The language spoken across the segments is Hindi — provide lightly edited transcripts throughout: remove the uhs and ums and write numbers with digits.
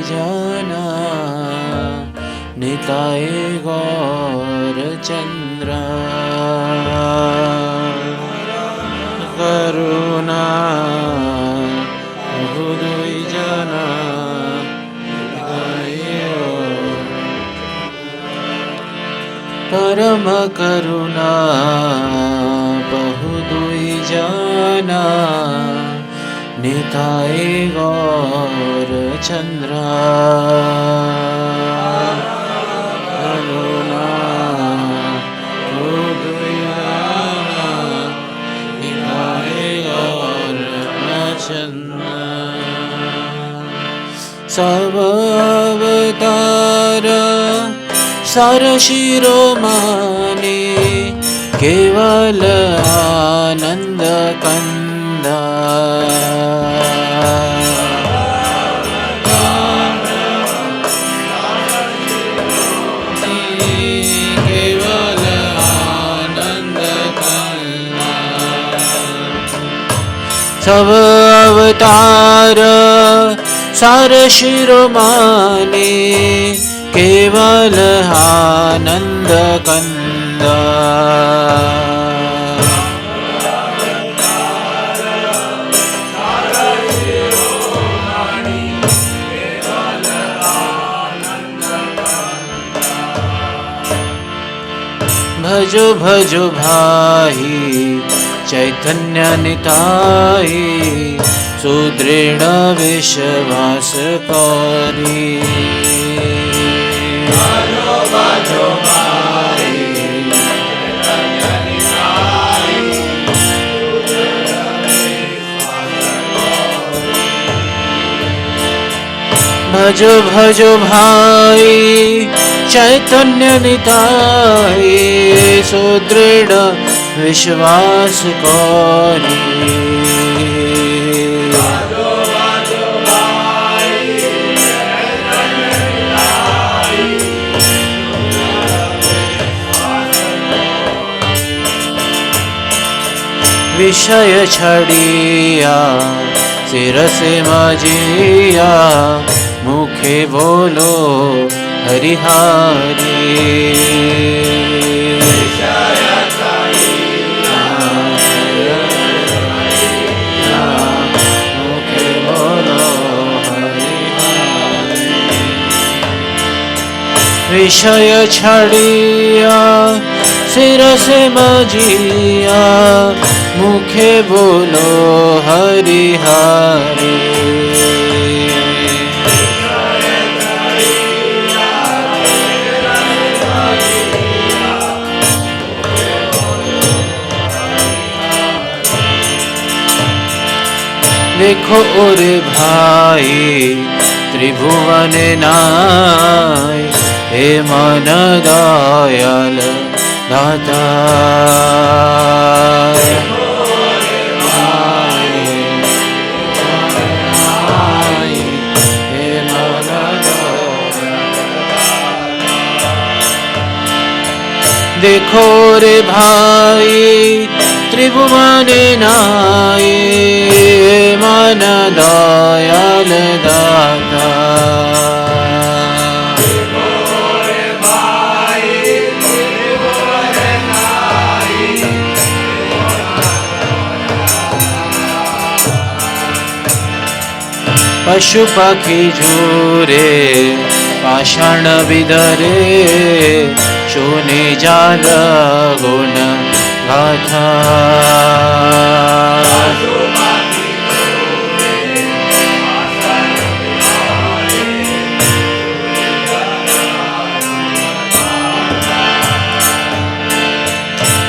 जाना निताय गौर चंद्र करुणा बहुदुई जना परम करुणा बहुदुई जना निताय गौर चंद्र करुणा बहुदुई जना निताय गौर चंद्र सब अवतार सार शिरोमणि केवल आनंद कंद केवल आनंद कंद सब अवतार सार शिरोमणि केवल आनंद कंद भजो भजो भाई चैतन्य निताई सुदृढ़ विश्वास करी भजो भजो भाई चैतन्य निताई भजो भजो भाई चैतन्य निताई सुदृढ़ विश्वास करी विषय छड़िया सिर से मजिया मुखे बोलो हरिहारी विषय छड़िया मुखे बोलो हरिहारी विषय छड़िया सिर से मजिया मुखे बोलो हरि हरि देखो ओरे भाई त्रिभुवन नाय हे मन दयाल दाता देखो रे भाई त्रिभुवन नाय मन दयाल दाता पशु पक्षी झूरे पाषाण विदरे शून्य जाल गुण गाथा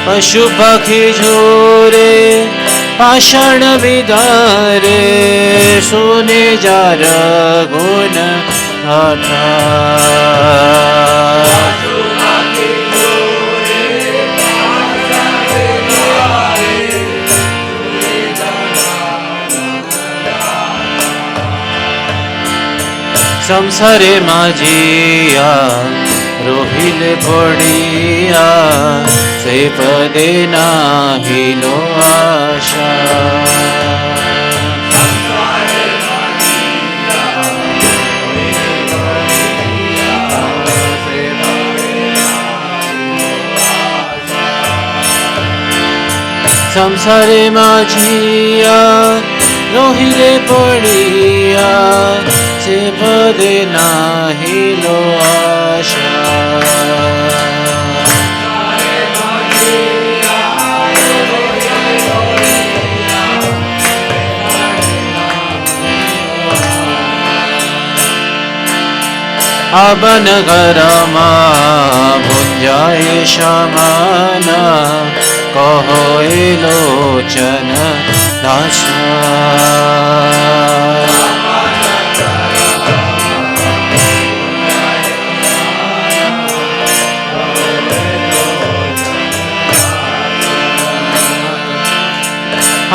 पशु पक्षी झूरे पाषाण विदारे सोने जार गुण गाथा संसारे माझिया रोहिल पड़िया से पदे नाही लो आशा संसारे माझिया रोहिले पडिया से पदे नाही लो आशा आबन घरमा भुंजाए शमाना कहो लोचन दासा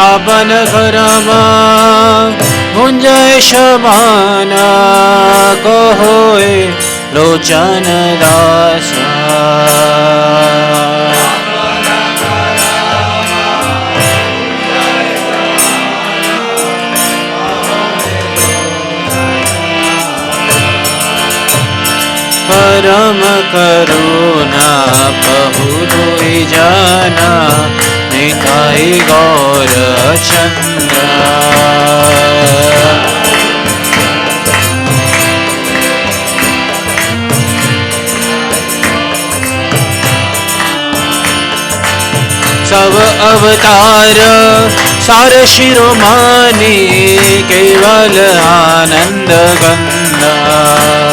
आबन घरमा भुंजाए शमाना कहो लोचन दासा परम करुणा बहुलोई जाना निताई गौर चंद्र सब अवतार सार शिरोमानी केवल आनंद गंगा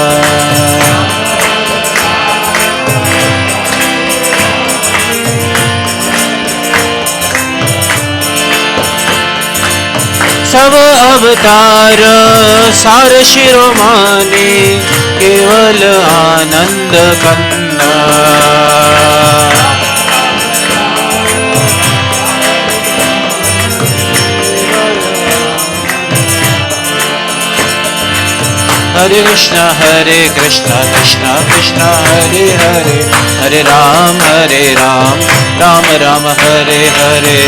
सब अवतार सार शिरोमानी केवल आनंद कंदा हरे कृष्णा कृष्णा कृष्णा हरे हरे हरे राम राम राम हरे हरे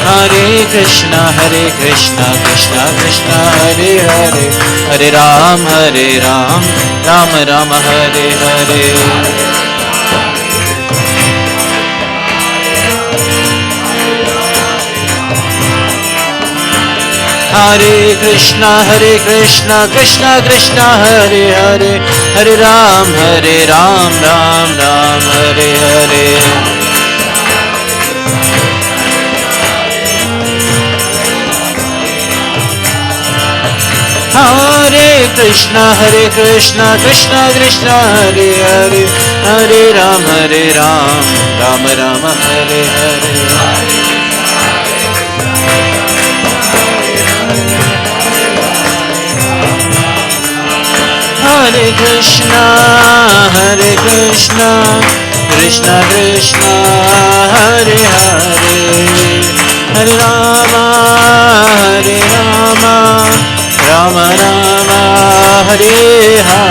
हरे कृष्णा कृष्णा कृष्णा हरे हरे हरे राम राम राम हरे हरे हरे कृष्णा कृष्णा कृष्णा हरे हरे हरे राम राम हरे हरे हरे कृष्णा कृष्णा हरे हरे हरे राम राम हरे हरे हरे कृष्णा कृष्णा हरे हरे हरे राम राम हरे हरे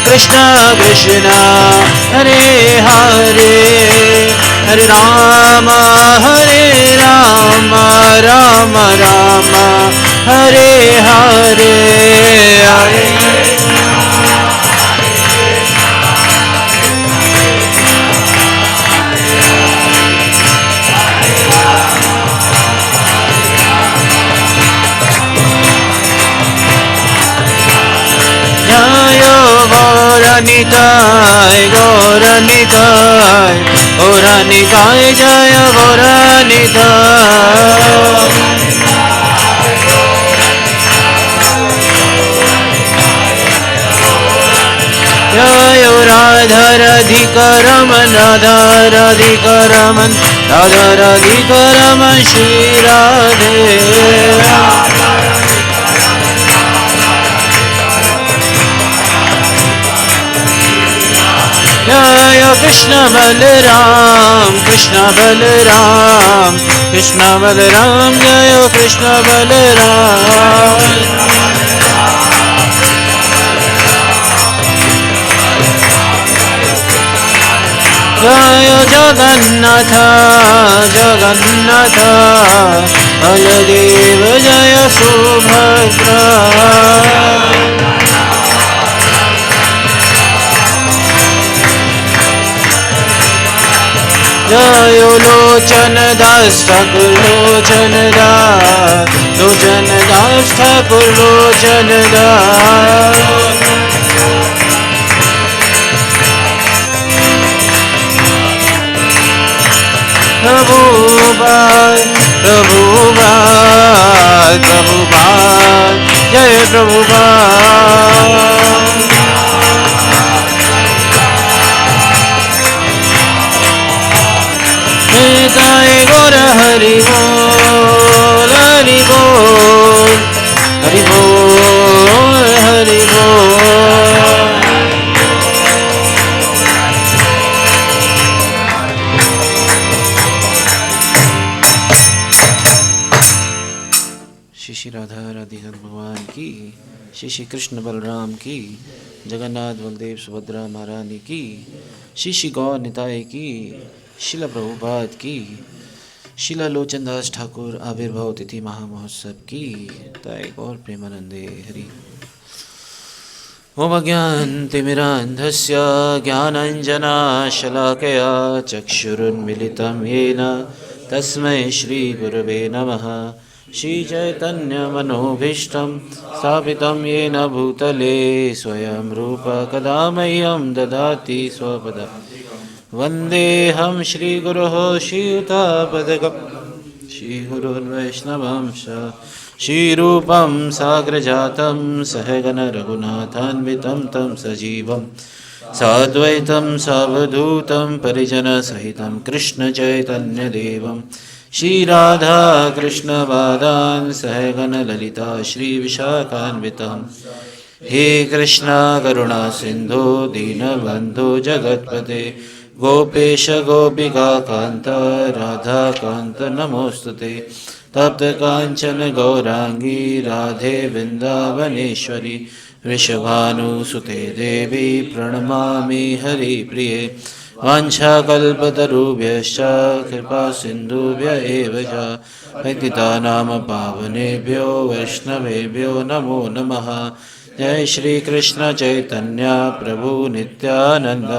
कृष्णा कृष्णा हरे हरे हरे राम राम हरे हरे गौरनिताय जय गौरनिताय जय राधारधिकरमन श्री राधे जय कृष्ण बलराम कृष्ण बलराम कृष्ण बलराम जय कृष्ण बलराम जय जगन्नाथ जगन्नाथ बलदेव जय सुभद्रा जय लोचन दास ठाकुर लोचन दास लोचन दास ठाकुर लोचन दास प्रभुपाद प्रभुपाद प्रभुपाद जय प्रभुपाद जय गौर हरि बोल हरि बोल हरि बोल हरि बोल श्री श्री राधा राधिका भगवान की श्री श्री कृष्ण बलराम की जगन्नाथ बलदेव सुभद्रा महारानी की श्री श्री गौर निताय की शिला प्रभुपाद की शिला लोचन दास ठाकुर आविर्भाव तिथि महामहोत्सव की ताय गौर प्रेमानंदे हरि ओम अज्ञानतिमिरान्धस्य ज्ञानाञ्जनशलाकया चक्षुरुन्मिलितं येन तस्मै श्रीगुरवे नमः श्रीचैतन्यमनोभीष्टं स्थापितं येन भूतले स्वयं रूप कदा मह्यं ददाति स्वपदं वन्देऽहं श्रीगुरोः श्रीयुतापदकं श्रीगुरुर्वैष्णवंश श्रीरूपं साग्रजातं सहगण रघुनाथान्वितं तं सजीवं साद्वैतं सावधूतं परिजनसहितं कृष्णचैतन्यदेवं श्रीराधा कृष्णपादान् सहगण ललिता श्रीविशाखान्वितं हे कृष्णा करुणा सिंधु दीनबंधु जगत्पते गोपेश गोपिका कांत राधा कांत नमोस्तुते तप्त कांचन गौरांगी राधे वृंदावनेश्वरी वृषभानुसुते देवी प्रणमामि हरिप्रिये वाञ्छाकल्पतरुभ्यश्च कृपा सिन्धुभ्य एव च पतितानां पावनेभ्यो वैष्णवेभ्यो नमो नमः जय श्री कृष्ण चैतन्य प्रभु नित्यानंद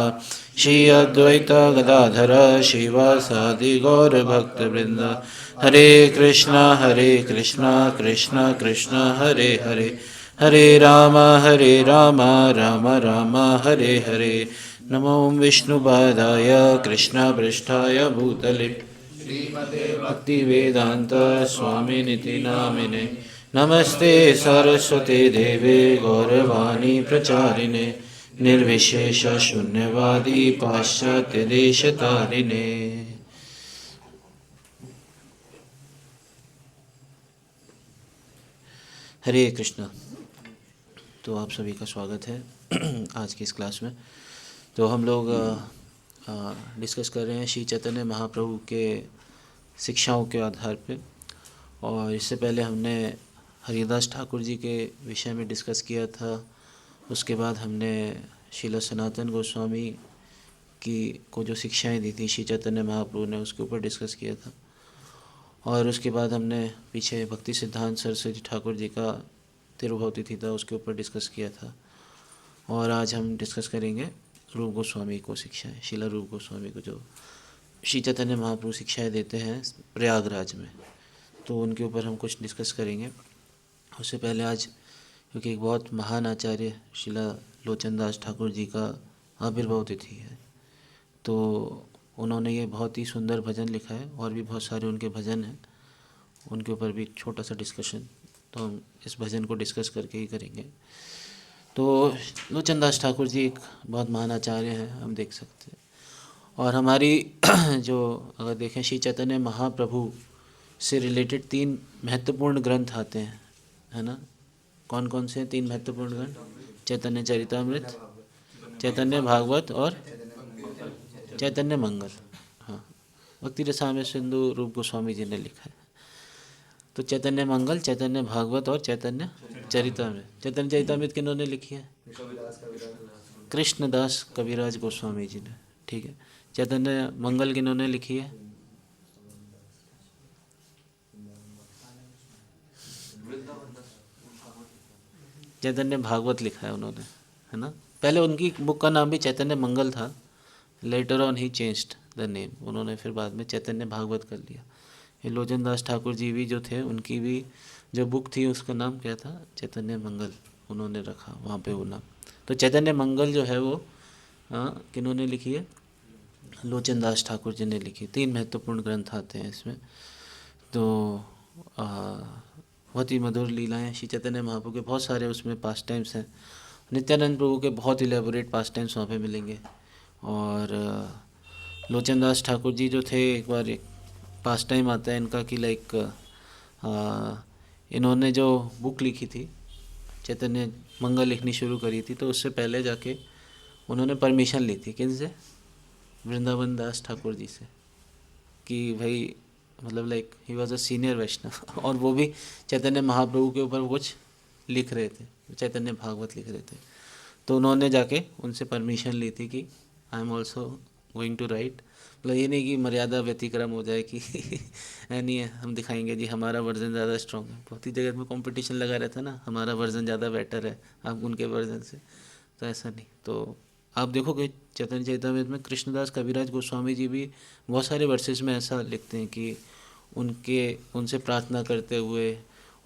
श्री अद्वैत गदाधर शिवासादि गौर भक्तवृंद हरे कृष्ण कृष्ण कृष्ण हरे हरे हरे राम राम राम हरे हरे नमो विष्णुपादाय कृष्ण पृष्ठाय भूतले भक्तिवेदांत स्वामिनिति नामिने नमस्ते सरस्वती देवे गौरवाणी प्रचारिणे निर्विशेष शून्यवादी पाश्चात्य देशतारिणे। हरे कृष्ण। तो आप सभी का स्वागत है आज की इस क्लास में। तो हम लोग डिस्कस कर रहे हैं श्री चैतन्य महाप्रभु के शिक्षाओं के आधार पे, और इससे पहले हमने हरिदास ठाकुर जी के विषय में डिस्कस किया था। उसके बाद हमने श्रील सनातन गोस्वामी को जो शिक्षाएं दी थी श्री चैतन्य महाप्रभु ने, उसके ऊपर डिस्कस किया था। और उसके बाद हमने पीछे भक्ति सिद्धांत सरस्वती ठाकुर जी का तिरुभाव तिथि था, उसके ऊपर डिस्कस किया था। और आज हम डिस्कस करेंगे रूप गोस्वामी को शिक्षाएं, शिला रूप गोस्वामी को जो श्री चैतन्य महाप्रभु शिक्षाएं देते हैं प्रयागराज में, तो उनके ऊपर हम कुछ डिस्कस करेंगे। उससे पहले आज क्योंकि एक बहुत महान आचार्य शिला लोचन दास ठाकुर जी का आविर्भाव तिथि है, तो उन्होंने ये बहुत ही सुंदर भजन लिखा है, और भी बहुत सारे उनके भजन हैं, उनके ऊपर भी छोटा सा डिस्कशन, तो हम इस भजन को डिस्कस करके ही करेंगे। तो लोचन दास ठाकुर जी एक बहुत महान आचार्य हैं, हम देख सकते हैं। और हमारी जो अगर देखें श्री चैतन्य महाप्रभु से रिलेटेड 3 महत्वपूर्ण ग्रंथ आते हैं, है ना। कौन कौन से 3 महत्वपूर्ण ग्रंथ? चैतन्य चरितामृत, चैतन्य भागवत और चैतन्य मंगल, हाँ, भक्ति रसामृत सिंधु रूप गोस्वामी जी ने लिखा है। तो चैतन्य मंगल, चैतन्य भागवत और चैतन्य चरितामृत। चैतन्य चरितामृत किन्होंने लिखी है? कृष्णदास कविराज गोस्वामी जी ने, ठीक है। चैतन्य मंगल किन्होंने लिखी है? चैतन्य भागवत लिखा है उन्होंने, है ना। पहले उनकी बुक का नाम भी चैतन्य मंगल था, later on he changed the name, उन्होंने फिर बाद में चैतन्य भागवत कर लिया। ये लोचन दास ठाकुर जी भी जो थे, उनकी भी जो बुक थी उसका नाम क्या था? चैतन्य मंगल, उन्होंने रखा वहाँ पे वो नाम। तो चैतन्य मंगल जो है वो किन्होंने लिखी है? लोचन दास ठाकुर जी ने लिखी। 3 महत्वपूर्ण ग्रंथ आते हैं इसमें। तो बहुत ही मधुर लीलाएं श्री चैतन्य महाप्रभु के, बहुत सारे उसमें पास टाइम्स हैं। नित्यानंद प्रभु के बहुत इलेबोरेट पास टाइम्स वहाँ पे मिलेंगे। और लोचन दास ठाकुर जी जो थे, एक बार एक पास टाइम आता है इनका कि लाइक इन्होंने जो बुक लिखी थी, चैतन्य मंगल लिखनी शुरू करी थी, तो उससे पहले जाके उन्होंने परमिशन ली थी। किन से? वृंदावन दास ठाकुर जी से, कि भाई मतलब like he was a senior Vaishnav और वो भी चैतन्य महाप्रभु के ऊपर कुछ लिख रहे थे, चैतन्य भागवत लिख रहे थे। तो उन्होंने जाके उनसे परमिशन ली थी कि I am also going to write. मतलब ये नहीं कि मर्यादा व्यतिक्रम हो जाए कि है नहीं है, हम दिखाएंगे जी हमारा वर्जन ज़्यादा स्ट्रॉन्ग है। बहुत ही जगह में कंपटीशन लगा रहता है ना, हमारा वर्जन ज़्यादा बेटर है आप उनके वर्जन से, तो ऐसा नहीं। तो आप देखोगे चैतन्य चरितामृत में कृष्णदास कविराज गोस्वामी जी भी बहुत सारे वर्सेस में ऐसा लिखते हैं कि उनसे प्रार्थना करते हुए,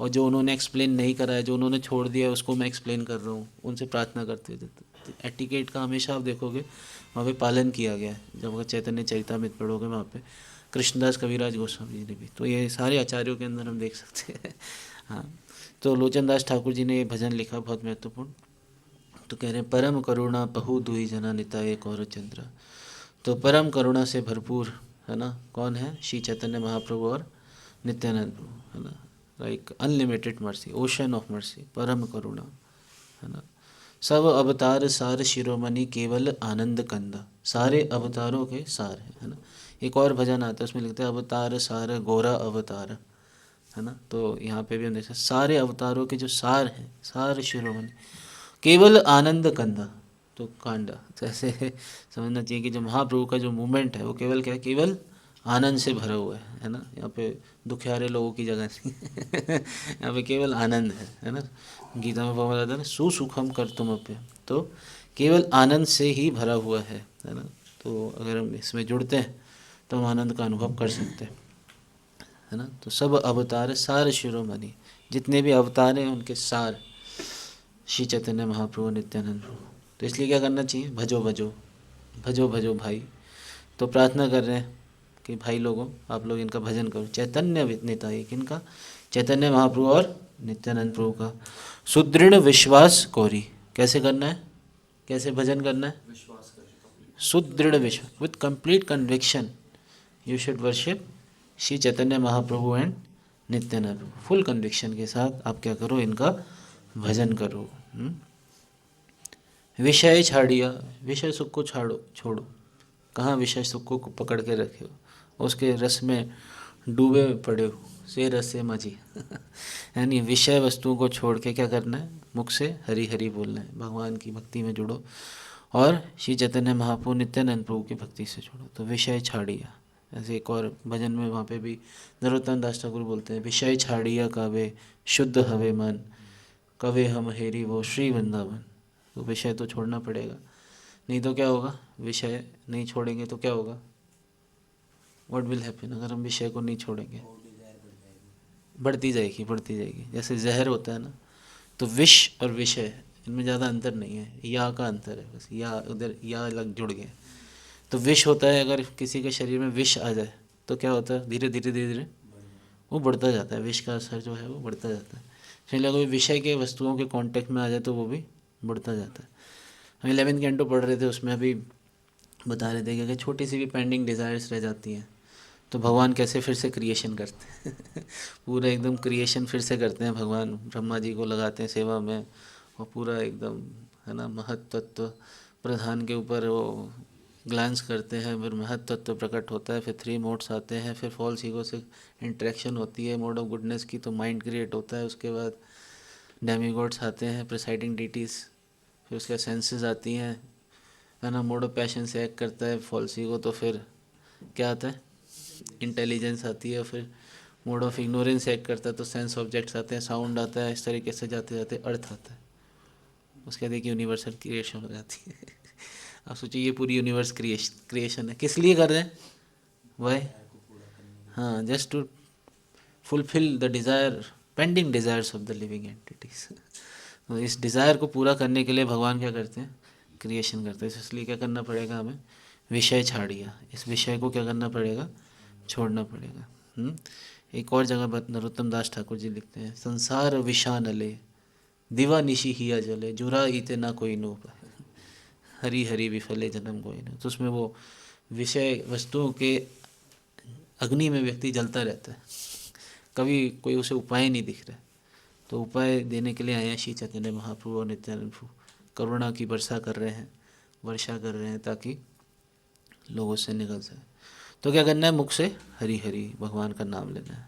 और जो उन्होंने एक्सप्लेन नहीं करा है, जो उन्होंने छोड़ दिया है, उसको मैं एक्सप्लेन कर रहा हूँ, उनसे प्रार्थना करते हुए। तो एटिकेट का हमेशा आप देखोगे वहाँ पे पालन किया गया है। जब अगर चैतन्य चरितामृत पढ़ोगे वहाँ पे कृष्णदास कविराज गोस्वामी जी ने भी, तो ये सारे आचार्यों के अंदर हम देख सकते हैं। हाँ, तो लोचन दास ठाकुर जी ने ये भजन लिखा बहुत महत्वपूर्ण। तो कह रहे हैं परम करुणा पहु दुई जना निताय कौर चंद्र। तो परम करुणा से भरपूर, है ना, कौन है? श्री चैतन्य महाप्रभु और नित्यानंद प्रभु, है ना। Like unlimited mercy, ocean of mercy, परम करुणा, है ना। सब अवतार सार शिरोमणि केवल आनंद कंदा, सारे अवतारों के सार है ना। एक और भजन आता है उसमें लिखते हैं अवतार सार गोरा अवतार, है ना। तो यहाँ पे भी हम देख सकते सारे अवतारों के जो सार हैं, सार शिरोमणि केवल आनंद कंदा, तो कांडा, तो ऐसे समझना चाहिए कि जो महाप्रभु का जो मूवमेंट है वो केवल क्या है? केवल आनंद से भरा हुआ है ना। यहाँ पे दुखियारे लोगों की जगह नहीं यहाँ पे केवल आनंद है ना। गीता में बोला जाता है ना, सुसुखम कर तुम पे, तो केवल आनंद से ही भरा हुआ है ना। तो अगर हम इसमें जुड़ते हैं तो हम आनंद का अनुभव कर सकते हैं, है ना। तो सब अवतार सार शिरोमणि, जितने भी अवतार हैं उनके सार श्री चैतन्य महाप्रभु नित्यानंद प्रभु। तो इसलिए क्या करना चाहिए? भजो भजो भजो भजो भाई। तो प्रार्थना कर रहे हैं कि भाई लोगों आप लोग इनका भजन करो। चैतन्य निताय, किनका? चैतन्य महाप्रभु और नित्यानंद प्रभु का। सुदृढ़ विश्वास कोरी, कैसे करना है? कैसे भजन करना है? सुदृढ़ विश्वास, with complete conviction you should worship Shri Chaitanya Mahaprabhu and Nityanand Prabhu. Full conviction के साथ आप क्या करो? इनका भजन करो। विषय छाड़िया, विषय सुख को छोड़ो। कहाँ विषय सुख को पकड़ के रखे हो? उसके रस में डूबे पड़े हो, से रस से मजी यानी विषय वस्तुओं को छोड़ के क्या करना है? मुख से हरि हरि बोलना है, भगवान की भक्ति में जुड़ो और श्री चैतन्य महाप्रभु नित्यानंद प्रभु की भक्ति से जुड़ो। तो विषय छाड़िया, ऐसे एक और भजन में वहाँ पे भी नरोत्तम दास ठाकुर बोलते हैं, विषय छाड़िया कावे शुद्ध हवे मन, कवे हम हेरी वो श्री वृंदावन। तो विषय तो छोड़ना पड़ेगा, नहीं तो क्या होगा? विषय नहीं छोड़ेंगे तो क्या होगा? What will happen? अगर हम विषय को नहीं छोड़ेंगे, बढ़ती जाएगी बढ़ती जाएगी। जैसे जहर होता है ना, तो विष और विषय इनमें ज़्यादा अंतर नहीं है, या का अंतर है बस, या उधर या अलग जुड़ गए। तो विष होता है, अगर किसी के शरीर में विष आ जाए तो क्या होता है? धीरे धीरे धीरे धीरे वो बढ़ता जाता है, विष का असर जो है वो बढ़ता जाता है। इसलिए कोई विषय के वस्तुओं के कांटेक्ट में आ जाए तो वो भी बढ़ता जाता है। हम 11th कैंटो पढ़ रहे थे, उसमें अभी बता रहे थे कि अगर छोटी सी भी पेंडिंग डिज़ायर्स रह जाती हैं तो भगवान कैसे फिर से क्रिएशन करते हैं पूरा एकदम क्रिएशन फिर से करते हैं भगवान। ब्रह्मा जी को लगाते हैं सेवा में और पूरा एकदम, है ना, महत्त्व प्रधान के ऊपर वो ग्लांस करते हैं, फिर महत तत्व प्रकट होता है, फिर 3 मोड्स आते हैं, फिर फॉल्स ईगो से इंटरेक्शन होती है मोड ऑफ गुडनेस की, तो माइंड क्रिएट होता है। उसके बाद डेमीगॉड्स आते हैं, प्रिसाइडिंग डिटीज़, फिर उसके सेंसेस आती हैं, है ना। मोड ऑफ पैशन से एक्ट करता है फॉल्स ईगो, तो फिर क्या आता है, इंटेलिजेंस आती है। फिर मोड ऑफ इग्नोरेंस एक्ट करता है तो सेंस ऑब्जेक्ट्स आते हैं, साउंड आता है। इस तरीके से जाते जाते अर्थ आता है। उसके बाद एक यूनिवर्सल क्रिएशन हो जाती है। आप सोचिए ये पूरी यूनिवर्स क्रिएशन है, किस लिए कर रहे हैं? वाई? हाँ, just to fulfil the desire, pending desires of the living entities. तो इस डिज़ायर को पूरा करने के लिए भगवान क्या करते हैं? क्रिएशन करते हैं। इसलिए क्या करना पड़ेगा हमें? विषय छाड़िया, इस विषय को क्या करना पड़ेगा? छोड़ना पड़ेगा। एक और जगह नरोत्तम दास ठाकुर जी लिखते हैं, संसार विषानले दिवा निशी हिया जले जुरा ईते ना कोई नो पाए, हरी हरी विफले जन्म कोई ना। तो उसमें वो विषय वस्तुओं के अग्नि में व्यक्ति जलता रहता है, कभी कोई उसे उपाय नहीं दिख रहा। तो उपाय देने के लिए आए हैं श्री चैतन्य महाप्रभु और नित्यानंद प्रभु, करुणा की वर्षा कर रहे हैं ताकि लोगों से निकल जाए। तो क्या करना है? मुख से हरि हरि भगवान का नाम लेना है।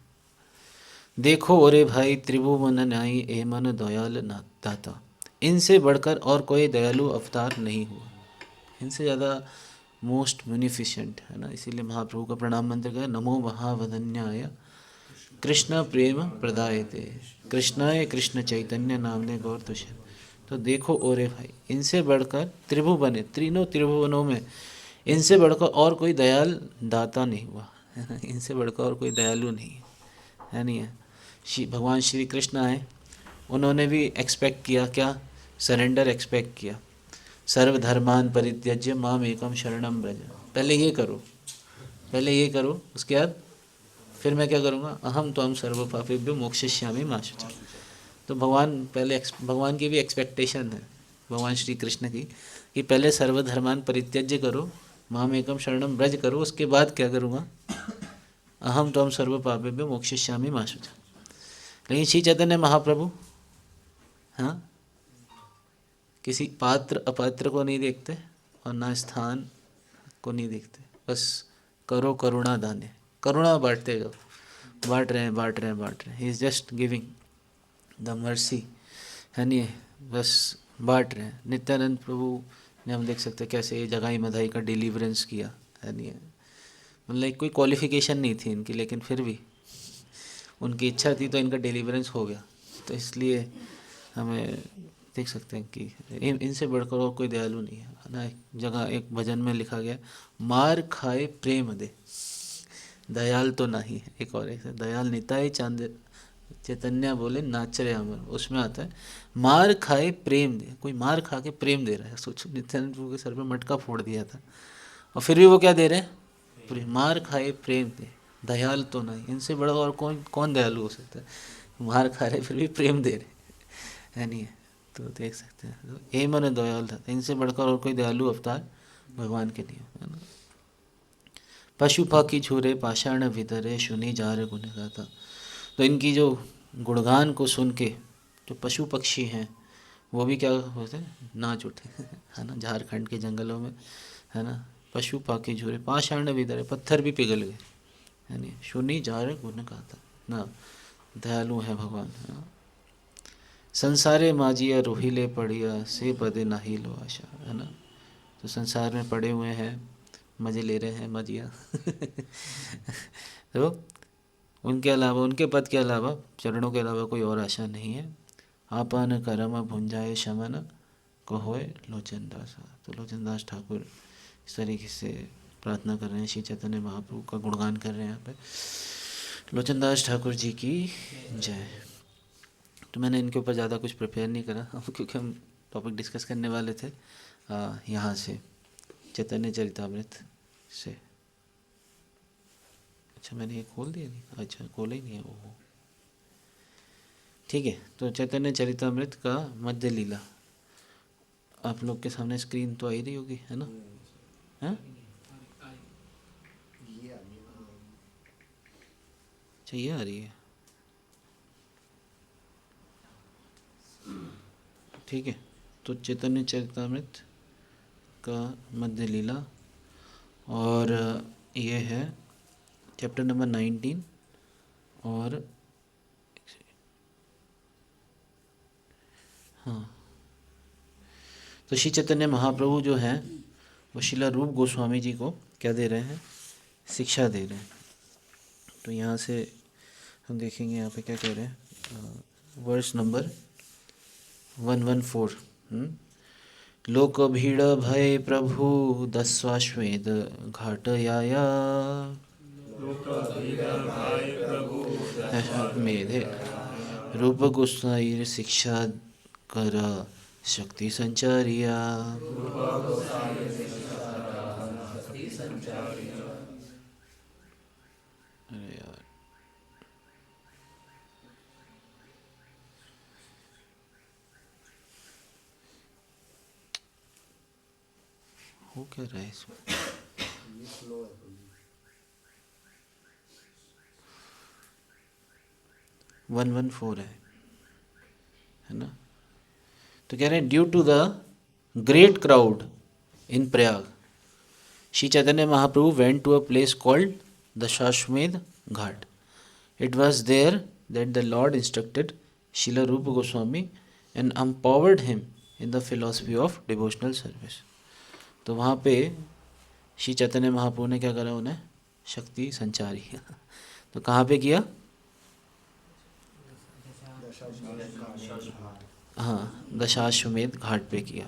देखो ओरे भाई त्रिभुवन न्यायी ए मन दयाल दाता, इनसे बढ़कर और कोई दयालु अवतार नहीं हुआ। इनसे ज़्यादा मोस्ट म्यूनिफिशेंट, है ना। इसीलिए महाप्रभु का प्रणाम मंत्र क्या है? नमो महावदन्याय कृष्ण प्रेम प्रदायते कृष्णाय कृष्ण चैतन्य नामने गौर तुष्य। तो देखो ओरे भाई, इनसे बढ़कर त्रिभुवन, तीनों त्रिभुवनों में इनसे बढ़कर और कोई दयाल दाता नहीं हुआ, है ना। इनसे बढ़कर और कोई दयालु नहीं है, नहीं है। भगवान श्री कृष्ण आए, उन्होंने भी एक्सपेक्ट किया क्या? सरेंडर एक्सपेक्ट किया। सर्वधर्मान परित्यज्य माम एकम शरणम ब्रज। पहले ये करो, उसके बाद फिर मैं क्या करूँगा? अहम तो हम सर्व पापेभ्यो मोक्षयिष्यामि मा शुचः। तो भगवान की भी एक्सपेक्टेशन है, भगवान श्री कृष्ण की, कि पहले सर्वधर्मान परित्यज्य करो, माम एकम शरणम ब्रज करो, उसके बाद क्या करूँगा? अहम तो हम सर्व पापेभ्यो मोक्षयिष्यामि मा शुचः। लेकिन श्री चैतन्य महाप्रभु, हाँ, किसी पात्र अपात्र को नहीं देखते और ना स्थान को नहीं देखते, बस करो करुणा दाने, करुणा बांटते जाओ, बांट रहे हैं। He is just giving the mercy, है नहीं, बस बांट रहे हैं। नित्यानंद प्रभु ने हम देख सकते हैं कैसे जगाई मधाई का डिलीवरेंस किया, है नहीं। मतलब कोई क्वालिफिकेशन नहीं थी इनकी, लेकिन फिर भी उनकी इच्छा थी तो इनका डिलीवरेंस हो गया। तो इसलिए हमें देख सकते हैं कि इनसे बढ़कर और कोई दयालु नहीं है ना। एक जगह एक भजन में लिखा गया, मार खाए प्रेम दे दयाल तो नहीं है। एक और एक दयाल निताई चांद चैतन्य बोले नाचरे अमर, उसमें आता है मार खाए प्रेम दे। कोई मार खा के प्रेम दे रहा है, सोचो। नित्यानंद प्रभु के सर पे मटका फोड़ दिया था और फिर भी वो क्या दे रहे हैं? मार खाए प्रेम दे दयाल तो नहीं। इनसे बड़ा और कौन कौन दयालु हो सकता है? मार खा रहे फिर भी प्रेम दे रहे, है नहीं है। तो देख सकते हैं, तो ये मन दयाल था। इनसे बढ़कर और कोई दयालु अवतार भगवान के लिए, है ना। पशु पक्षी छूरे पाषाण वितरे सुनी जार गुण गाथा। तो इनकी जो गुणगान को सुन के जो पशु पक्षी हैं वो भी क्या होते हैं? नाच उठे, है ना। झारखंड के जंगलों में, है ना, पशु पाखी झूरे पाषाण वितरे, पत्थर भी पिघल गए, है नहीं। सुनी जार गुण गाथा ना, दयालु है भगवान, है ना। संसारे माजिया रोहिले पड़िया से पदे नाही लो आशा, है ना। तो संसार में पड़े हुए हैं, मज़े ले रहे हैं माजिया। तो उनके अलावा, उनके पद के अलावा, चरणों के अलावा कोई और आशा नहीं है। आपन करम भुंजाए शमन को होए लोचन दासा। तो लोचन दास ठाकुर इस तरीके से प्रार्थना कर रहे हैं, श्री चैतन्य महाप्रभु का गुणगान कर रहे हैं यहाँ पे। लोचन दास ठाकुर जी की जय। तो मैंने इनके ऊपर ज़्यादा कुछ प्रिपेयर नहीं करा क्योंकि हम टॉपिक डिस्कस करने वाले थे यहाँ से, चैतन्य चरितामृत से। अच्छा, मैंने ये खोल दिया नहीं? अच्छा, खोला ही नहीं है वो। ठीक है, तो चैतन्य चरितामृत का मध्य लीला आप लोग के सामने स्क्रीन तो आ ही रही होगी, है ना। हाँ, अच्छा ये आ रही है, ठीक है। तो चैतन्य चरितामृत का मध्य लीला और ये है चैप्टर नंबर 19 और हाँ, तो श्री चैतन्य महाप्रभु जो हैं वो श्रीला रूप गोस्वामी जी को क्या दे रहे हैं, शिक्षा दे रहे हैं। तो यहाँ से हम देखेंगे यहाँ पे क्या कह रहे हैं, वर्स नंबर 114। लोक भीड़ भय प्रभु दस्वाश्वेद घाट आया, मेधे रूप गोसाई शिक्षा करा शक्ति संचारिया। अरे यार, हो क्या रहा है इसमें? 114 है ना। तो कह रहे हैं due to the great crowd in Prayag, Shri Chaitanya Mahaprabhu went to a place called Dashashwamedh Ghat. It was there that the Lord instructed Srila Rupa Goswami and empowered him in the philosophy of devotional service. तो वहाँ पे श्री चैतन्य महाप्रभु ने क्या करा, उन्हें शक्ति संचारी तो कहाँ पे किया? हाँ, दशाश्वमेध घाट पे किया,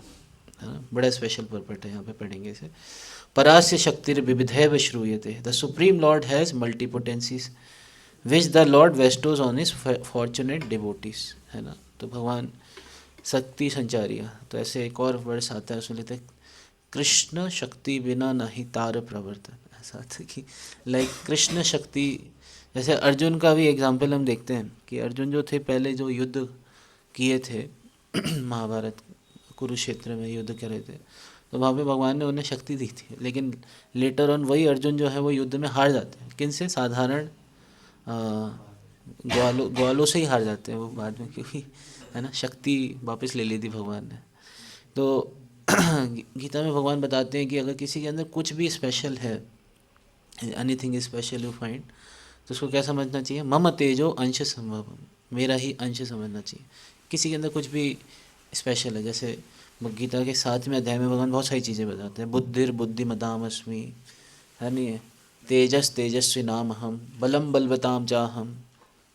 है ना। बड़ा स्पेशल पर्पट है, यहाँ पे पढ़ेंगे इसे। परास्य शक्तिर विविधैव श्रूयते, the supreme lord has multipotencies which the lord bestows on his fortunate devotees, है ना। तो भगवान शक्ति संचारिया, तो ऐसे एक और वर्ष आता है, उसमें लेते कृष्ण शक्ति बिना नहीं तार प्रवर्तन, ऐसा आता है कि लाइक कृष्ण शक्ति, जैसे अर्जुन का भी एग्जाम्पल हम देखते हैं कि अर्जुन जो थे पहले जो युद्ध किए थे महाभारत कुरुक्षेत्र में युद्ध कर रहे थे, तो वहाँ पे भगवान ने उन्हें शक्ति दी थी, लेकिन लेटर ऑन वही अर्जुन जो है वो युद्ध में हार जाते हैं। किन से? साधारण ग्वालों से ही हार जाते हैं वो बाद में, क्योंकि है ना शक्ति वापस ले ली थी भगवान ने। तो गीता में भगवान बताते हैं कि अगर किसी के अंदर कुछ भी स्पेशल है, anything is special you find, तो उसको क्या समझना चाहिए? मम तेजो अंश संभव, मेरा ही अंश समझना चाहिए। किसी के अंदर कुछ भी स्पेशल है, जैसे गीता के 7वें अध्याय में भगवान बहुत सारी चीज़ें बताते हैं। बुद्धिर बुद्धिमतामस्मि, है नहीं, तेजस तेजस्वी नाम हम, बलम बलवताम चाहम,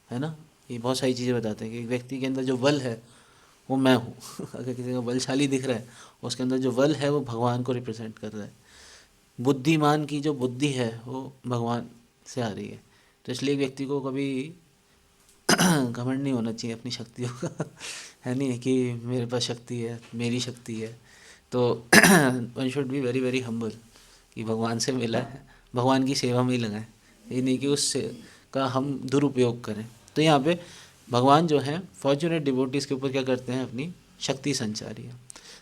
है ना। ये बहुत सारी चीज़ें बताते हैं कि एक व्यक्ति के अंदर जो बल है वो मैं हूँ अगर किसी का बलशाली दिख रहा है, उसके अंदर जो बल है वो भगवान को रिप्रेजेंट कर रहा है। बुद्धिमान की जो बुद्धि है वो भगवान से आ रही है। तो इसलिए व्यक्ति को कभी घमंड नहीं होना चाहिए अपनी शक्तियों का है नहीं कि मेरे पास शक्ति है, मेरी शक्ति है। तो one should be very very humble कि भगवान से मिला है, भगवान की सेवा में ही लगाएं, ये नहीं कि उससे का हम दुरुपयोग करें। तो यहाँ पे भगवान जो हैं फॉर्चुनेट डिवोटीज़ के ऊपर क्या करते हैं? अपनी शक्ति संचारी है।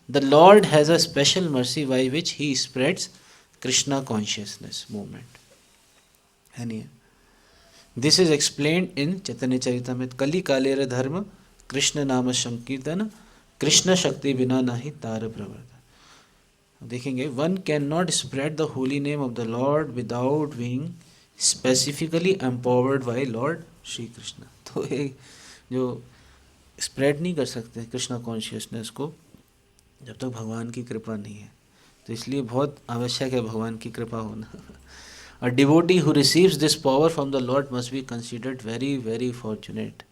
The Lord has a special mercy by which he spreads Krishna consciousness movement, है नहीं। दिस इज एक्सप्लेन्ड इन चैतन्य चरितामृत, कली कालेर धर्म कृष्ण नाम संकीर्तन, कृष्ण शक्ति बिना नहीं तार प्रवर्तन। देखेंगे, one can not spread the holy name of the Lord without being specifically empowered bye Lord Shri Krishna. तो ये जो स्प्रेड नहीं कर सकते कृष्णा कॉन्शियसनेस को जब तक भगवान की कृपा नहीं है। तो इसलिए बहुत आवश्यक है भगवान की कृपा होना। A devotee who receives this power from the Lord must be considered very, very fortunate.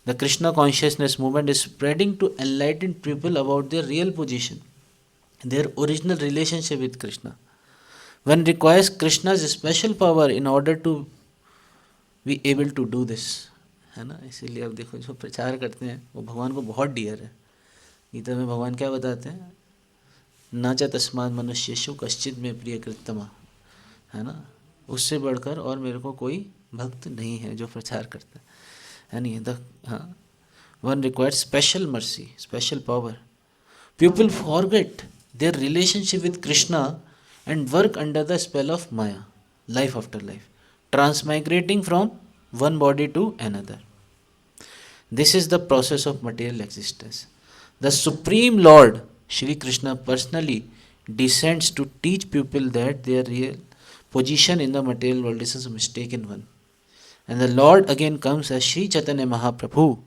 The Krishna consciousness movement is spreading to enlighten people about their real position, their original relationship with Krishna. One requires Krishna's special power in order to be able to do this, है ना। इसीलिए अब देखो जो प्रचार करते हैं वो भगवान को बहुत डियर है। गीता में भगवान क्या बताते हैं? न च तस्मात् मनुष्येषु कश्चित् मे प्रिय कृत्तमा, है ना। उससे बढ़कर और मेरे को कोई भक्त नहीं है जो प्रचार करता है नहीं। हाँ, one required special mercy, special power. People forget their relationship with Krishna and work under the spell of maya, life after life, transmigrating from one body to another. This is the process of material existence. The supreme lord Shri Krishna personally descends to teach people that their real position in the material world is a mistaken one. And the Lord again comes as Sri Chaitanya Mahaprabhu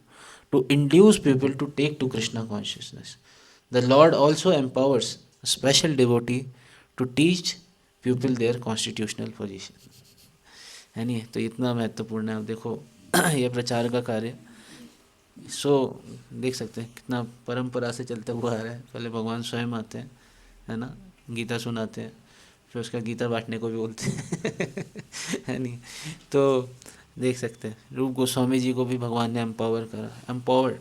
to induce people to take to Krishna consciousness. The Lord also empowers a special devotee to teach people their constitutional position. है नहीं? तो इतना महत्वपूर्ण है. अब देखो ये प्रचार का कार्य देख सकते हैं कितना परंपरा से चलता हुआ आ रहा है. पहले भगवान स्वयं आते हैं, है ना, गीता सुनाते हैं, फिर उसका गीता बांटने को भी बोलते हैं है नहीं? तो देख सकते हैं रूप गोस्वामी जी को भी भगवान ने एम्पावर करा, एम्पावर्ड,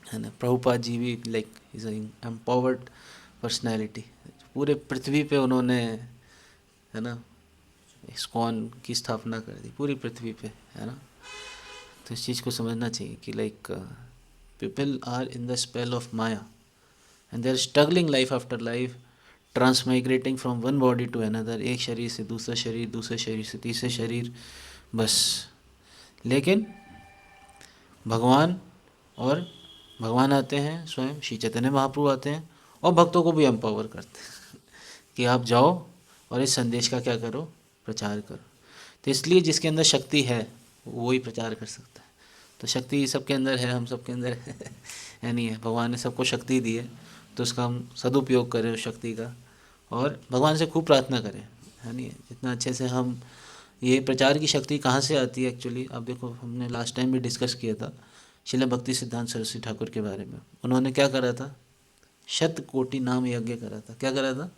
है ना. प्रभुपाद जी भी लाइक इज एम्पावर्ड पर्सनैलिटी. पूरे पृथ्वी पे उन्होंने, है ना, इस्कॉन की स्थापना कर दी पूरी पृथ्वी पे, है ना. तो इस चीज़ को समझना चाहिए कि like people are in the spell of maya and they are struggling life after life, transmigrating from one body to another, एक शरीर से दूसरा शरीर, दूसरे शरीर से तीसरे शरीर, बस. लेकिन भगवान आते हैं, स्वयं श्री चैतन्य महाप्रभु आते हैं और भक्तों को भी एम्पावर करते हैं कि आप जाओ और इस संदेश का क्या करो, प्रचार करो. तो इसलिए जिसके अंदर शक्ति है वो ही प्रचार कर सकता है. तो शक्ति सबके अंदर है, हम सबके अंदर है नहीं है. भगवान ने सबको शक्ति दी है, तो उसका हम सदुपयोग करें उस शक्ति का, और भगवान से खूब प्रार्थना करें, है नहीं. इतना अच्छे से हम, ये प्रचार की शक्ति कहाँ से आती है एक्चुअली. अब देखो हमने लास्ट टाइम भी डिस्कस किया था श्रील भक्ति सिद्धांत सरस्वती ठाकुर के बारे में. उन्होंने क्या करा था, 100 कोटि नाम यज्ञ करा था. क्या करा था,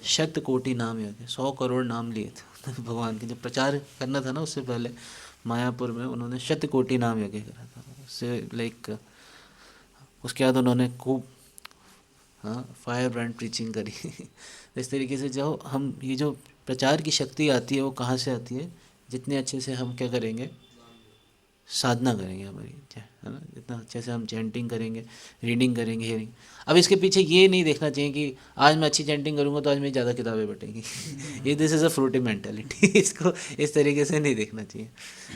100 कोटि नाम यज्ञ, 100 करोड़ नाम लिए थे भगवान के. जब प्रचार करना था ना उससे पहले मायापुर में, उन्होंने 100 कोटि नाम यज्ञ करा था. उससे लाइक उसके बाद उन्होंने खूब फायर ब्रांड प्रीचिंग करी इस तरीके से जो हम, ये जो प्रचार की शक्ति आती है वो कहाँ से आती है, जितने अच्छे से हम क्या करेंगे, साधना करेंगे हमारी, है ना. जितना अच्छे से हम चैंटिंग करेंगे, रीडिंग करेंगे, हियरिंग. अब इसके पीछे ये नहीं देखना चाहिए कि आज मैं अच्छी चैंटिंग करूँगा तो आज मेरी ज़्यादा किताबें बटेंगी ये this is a fruity mentality इसको इस तरीके से नहीं देखना चाहिए,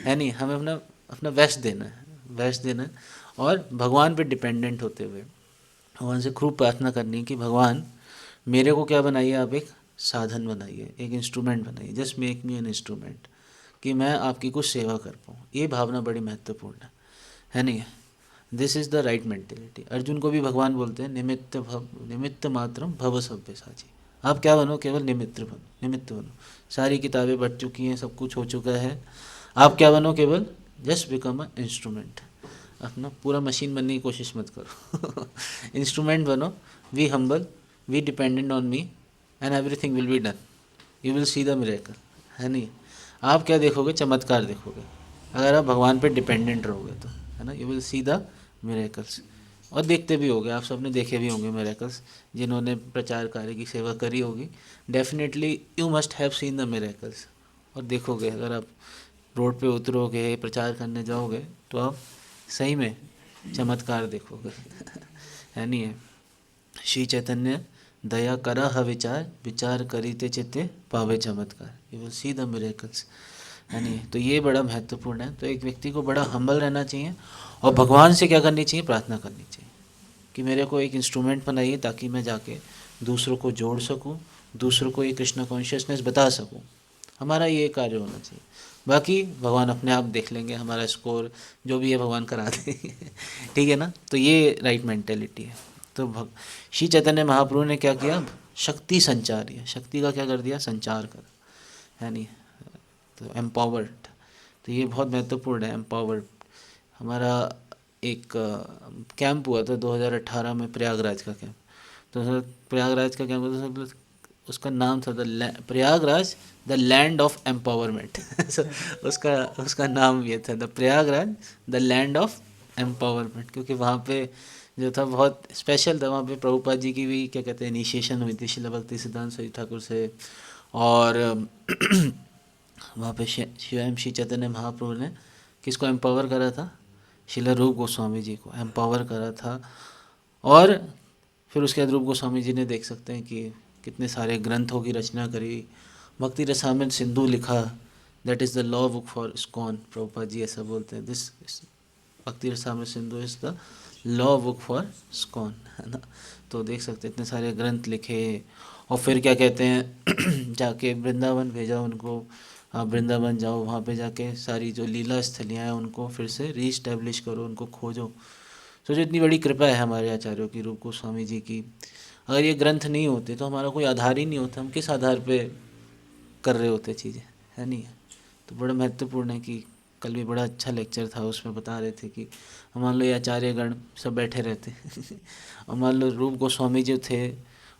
है नहीं. हमें अपना बेस्ट देना है, बेस्ट देना है, और भगवान पे डिपेंडेंट होते हुए भगवान से खूब प्रार्थना करनी है कि भगवान मेरे को क्या बनाइए, आप एक साधन बनाइए, एक इंस्ट्रूमेंट बनाइए, just make me an instrument, कि मैं आपकी कुछ सेवा कर पाऊँ. ये भावना बड़ी महत्वपूर्ण है नहीं. This is the right mentality. Arjun को भी भगवान बोलते हैं निमित्त मात्रम भव सव्यसाची. आप क्या बनो, केवल निमित्त बनो. सारी किताबें बढ़ चुकी हैं, सब कुछ हो चुका है, आप क्या बनो, केवल जस्ट बिकम अ इंस्ट्रूमेंट. अपना पूरा मशीन बनने की कोशिश मत करो इंस्ट्रूमेंट बनो. We humble, we dependent on me and everything will be done. You will see the miracle, है नहीं. आप क्या देखोगे, चमत्कार देखोगे अगर आप भगवान पे डिपेंडेंट रहोगे तो, है ना. You will see the miracles. और देखते भी होगे, आप सबने देखे भी होंगे मिरेकल्स, जिन्होंने प्रचार कार्य की सेवा करी होगी. Definitely you must have seen the miracles. और देखोगे, अगर आप रोड पे उतरोगे, प्रचार करने जाओगे, तो आप सही में चमत्कार देखोगे है नहीं है. श्री चैतन्य दया करा ह विचार, विचार करीते चित्ते पावे चमत्कार. You will see the miracles, है नहीं. तो ये बड़ा महत्वपूर्ण है. तो एक व्यक्ति को बड़ा हम्बल रहना चाहिए और भगवान से क्या करनी चाहिए, प्रार्थना करनी चाहिए कि मेरे को एक इंस्ट्रूमेंट बनाइए ताकि मैं जाके दूसरों को जोड़ सकूं, दूसरों को ये कृष्ण कॉन्शियसनेस बता सकूं. हमारा ये कार्य होना चाहिए. बाकी भगवान अपने आप देख लेंगे, हमारा स्कोर जो भी है भगवान करा देंगे ठीक है ना. तो ये राइट मेंटेलिटी है. तो श्री चैतन्य महाप्रभु ने क्या किया, शक्ति संचार किया. शक्ति का क्या कर दिया, संचार कर, है नहीं. तो एम्पावर्ड, तो ये बहुत महत्वपूर्ण है, एम्पावर्ड. हमारा एक कैंप हुआ था 2018 में, प्रयागराज का कैंप. तो प्रयागराज का कैंप हुआ था, उसका नाम था Prayagraj the land of empowerment उसका नाम ये था, the Prayagraj the land of empowerment, क्योंकि वहाँ पे जो था बहुत स्पेशल था. वहाँ पे प्रभुपाद जी की भी क्या कहते हैं इनिशिएशन हुई थी श्रील भक्ति सिद्धांत सरस्वती ठाकुर से. और वहाँ पे स्वयं श्री चैतन्य महाप्रभु ने किसको एम्पावर करा था, श्रील रूप गोस्वामी जी को एम्पावर करा था. और फिर उसके बाद रूप गोस्वामी जी ने देख सकते हैं कि कितने सारे ग्रंथों की रचना करी. भक्ति रसामृत सिंधु लिखा, that is the law book for ISKCON. Prabhupada ji ऐसा बोलते हैं, this Bhakti Rasamrita Sindhu is the law book for ISKCON, है ना। तो देख सकते इतने सारे ग्रंथ लिखे, और फिर क्या कहते हैं जाके वृंदावन भेजा उनको, आप वृंदावन जाओ, वहाँ पे जाके सारी जो लीला स्थलियाँ हैं उनको फिर से रीस्टैब्लिश करो, उनको खोजो। सोचो इतनी बड़ी कृपा है हमारे आचार्यों की, रूप गोस्वामी जी की। अगर ये ग्रंथ नहीं होते तो हमारा कोई आधार ही नहीं होता, हम किस आधार पे कर रहे होते चीज़ें, है नहीं है। तो बड़ा महत्वपूर्ण है कि कल भी बड़ा अच्छा लेक्चर था, उसमें बता रहे थे कि मान लो ये आचार्यगण सब बैठे रहते और मान लो रूप गोस्वामी जो थे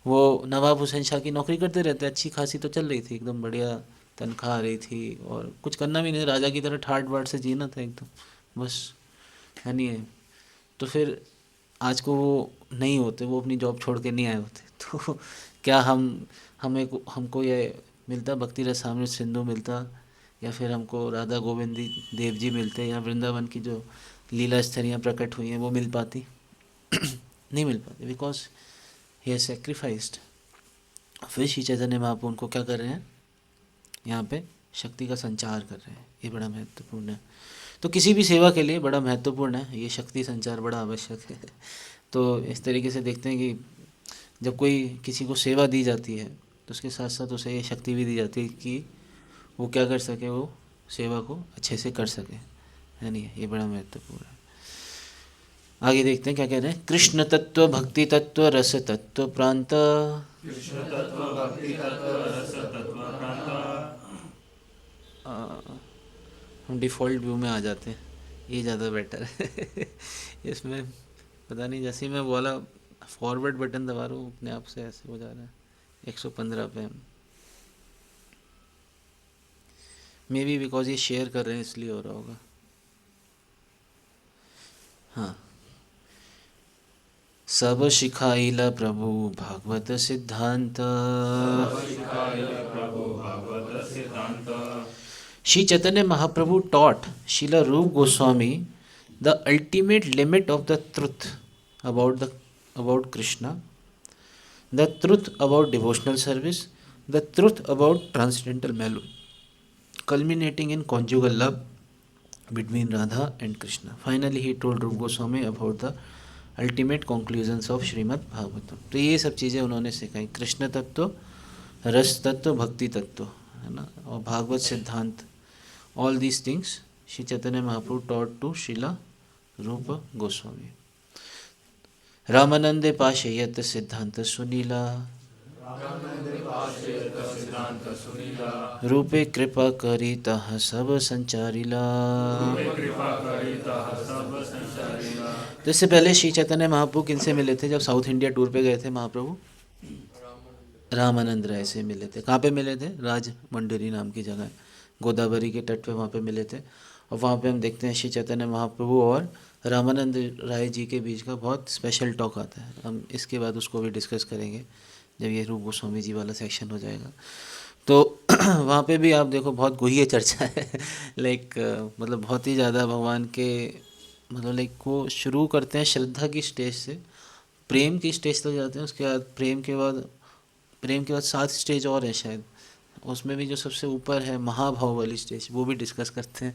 वो नवाब हुसैन शाह की नौकरी करते रहते, अच्छी खासी तो चल रही थी, एकदम बढ़िया तनख्वाह आ रही थी, और कुछ करना भी नहीं, राजा की तरह ठाट बाट से जीना था एकदम बस, है नहीं है। तो फिर आज को वो नहीं होते, वो अपनी जॉब छोड़ के नहीं आए होते, तो क्या हमको ये मिलता, भक्ति रसामृत सिंधु मिलता, या फिर हमको राधा गोविंदी देव जी मिलते, या वृंदावन की जो लीला स्थलियाँ प्रकट हुई हैं वो मिल पाती? नहीं मिल पाती, बिकॉज ही हैज सेक्रीफाइस्ड। फिर श्री चैतन्य महाप्रभु उनको क्या कर रहे हैं, यहाँ पे शक्ति का संचार कर रहे हैं, ये बड़ा महत्वपूर्ण है। तो किसी भी सेवा के लिए बड़ा महत्वपूर्ण है ये शक्ति संचार, बड़ा आवश्यक है। तो इस तरीके से देखते हैं कि जब कोई किसी को सेवा दी जाती है तो उसके साथ साथ उसे ये शक्ति भी दी जाती है कि वो क्या कर सके, वो सेवा को अच्छे से कर सके, है नहीं, ये बड़ा महत्वपूर्ण है। आगे देखते हैं क्या कह रहे हैं। कृष्ण तत्व, भक्ति तत्व, रस तत्व, प्रांत। कृष्ण तत्व, भक्ति तत्व, रस तत्व, प्रांत। हम डिफ़ॉल्ट व्यू में आ जाते हैं, ये ज़्यादा बेटर है। इसमें पता नहीं, जैसे ही मैं बोला फॉरवर्ड बटन दबा रहा हूँ अपने आप से ऐसे हो जा रहा है 115 पे। मे बी बिकॉज ये शेयर कर रहे हैं इसलिए हो रहा होगा। हाँ, सब शिखाइला प्रभु भागवत सिद्धांत, श्री चैतन्य महाप्रभु taught Srila Rup Goswami the ultimate limit of the truth about Krishna, the truth about devotional service, the truth about transcendental melody, culminating in conjugal love between Radha and Krishna. Finally, he told Rup Goswami about the ultimate conclusions of Shrimad Bhagavatam. तो ये सब चीज़ें उन्होंने सिखाई, कृष्ण तत्व, रस तत्व, भक्ति तत्व, है ना, और Bhagavat Siddhanta. All these things Shri Chaitanya Mahaprabhu taught to Shrila Rupa Goswami. रामानंदे पाशयत सिद्धांत सुनीला, रूपे कृपा करिता सब संचारिला। तो इससे पहले श्री चैतन्य महाप्रभु किनसे मिले थे जब साउथ इंडिया टूर पे गए थे महाप्रभु? रामानंद राय से मिले थे। कहाँ पे मिले थे? राज मंडरी नाम की जगह, गोदावरी के तट पे वहाँ पे मिले थे। और वहाँ पे हम देखते हैं श्री चैतन्य महाप्रभु और रामानंद राय जी के बीच का बहुत स्पेशल टॉक आता है। हम इसके बाद उसको भी डिस्कस करेंगे जब ये रूप गोस्वामी जी वाला सेक्शन हो जाएगा। तो वहाँ पे भी आप देखो बहुत गुह्य चर्चा है। लाइक मतलब बहुत ही ज़्यादा भगवान के, मतलब लाइक वो शुरू करते हैं श्रद्धा की स्टेज से, प्रेम की स्टेज तक जाते हैं, उसके बाद प्रेम के बाद 7 स्टेज और है शायद, उसमें भी जो सबसे ऊपर है महाभाव वाली स्टेज, वो भी डिस्कस करते हैं,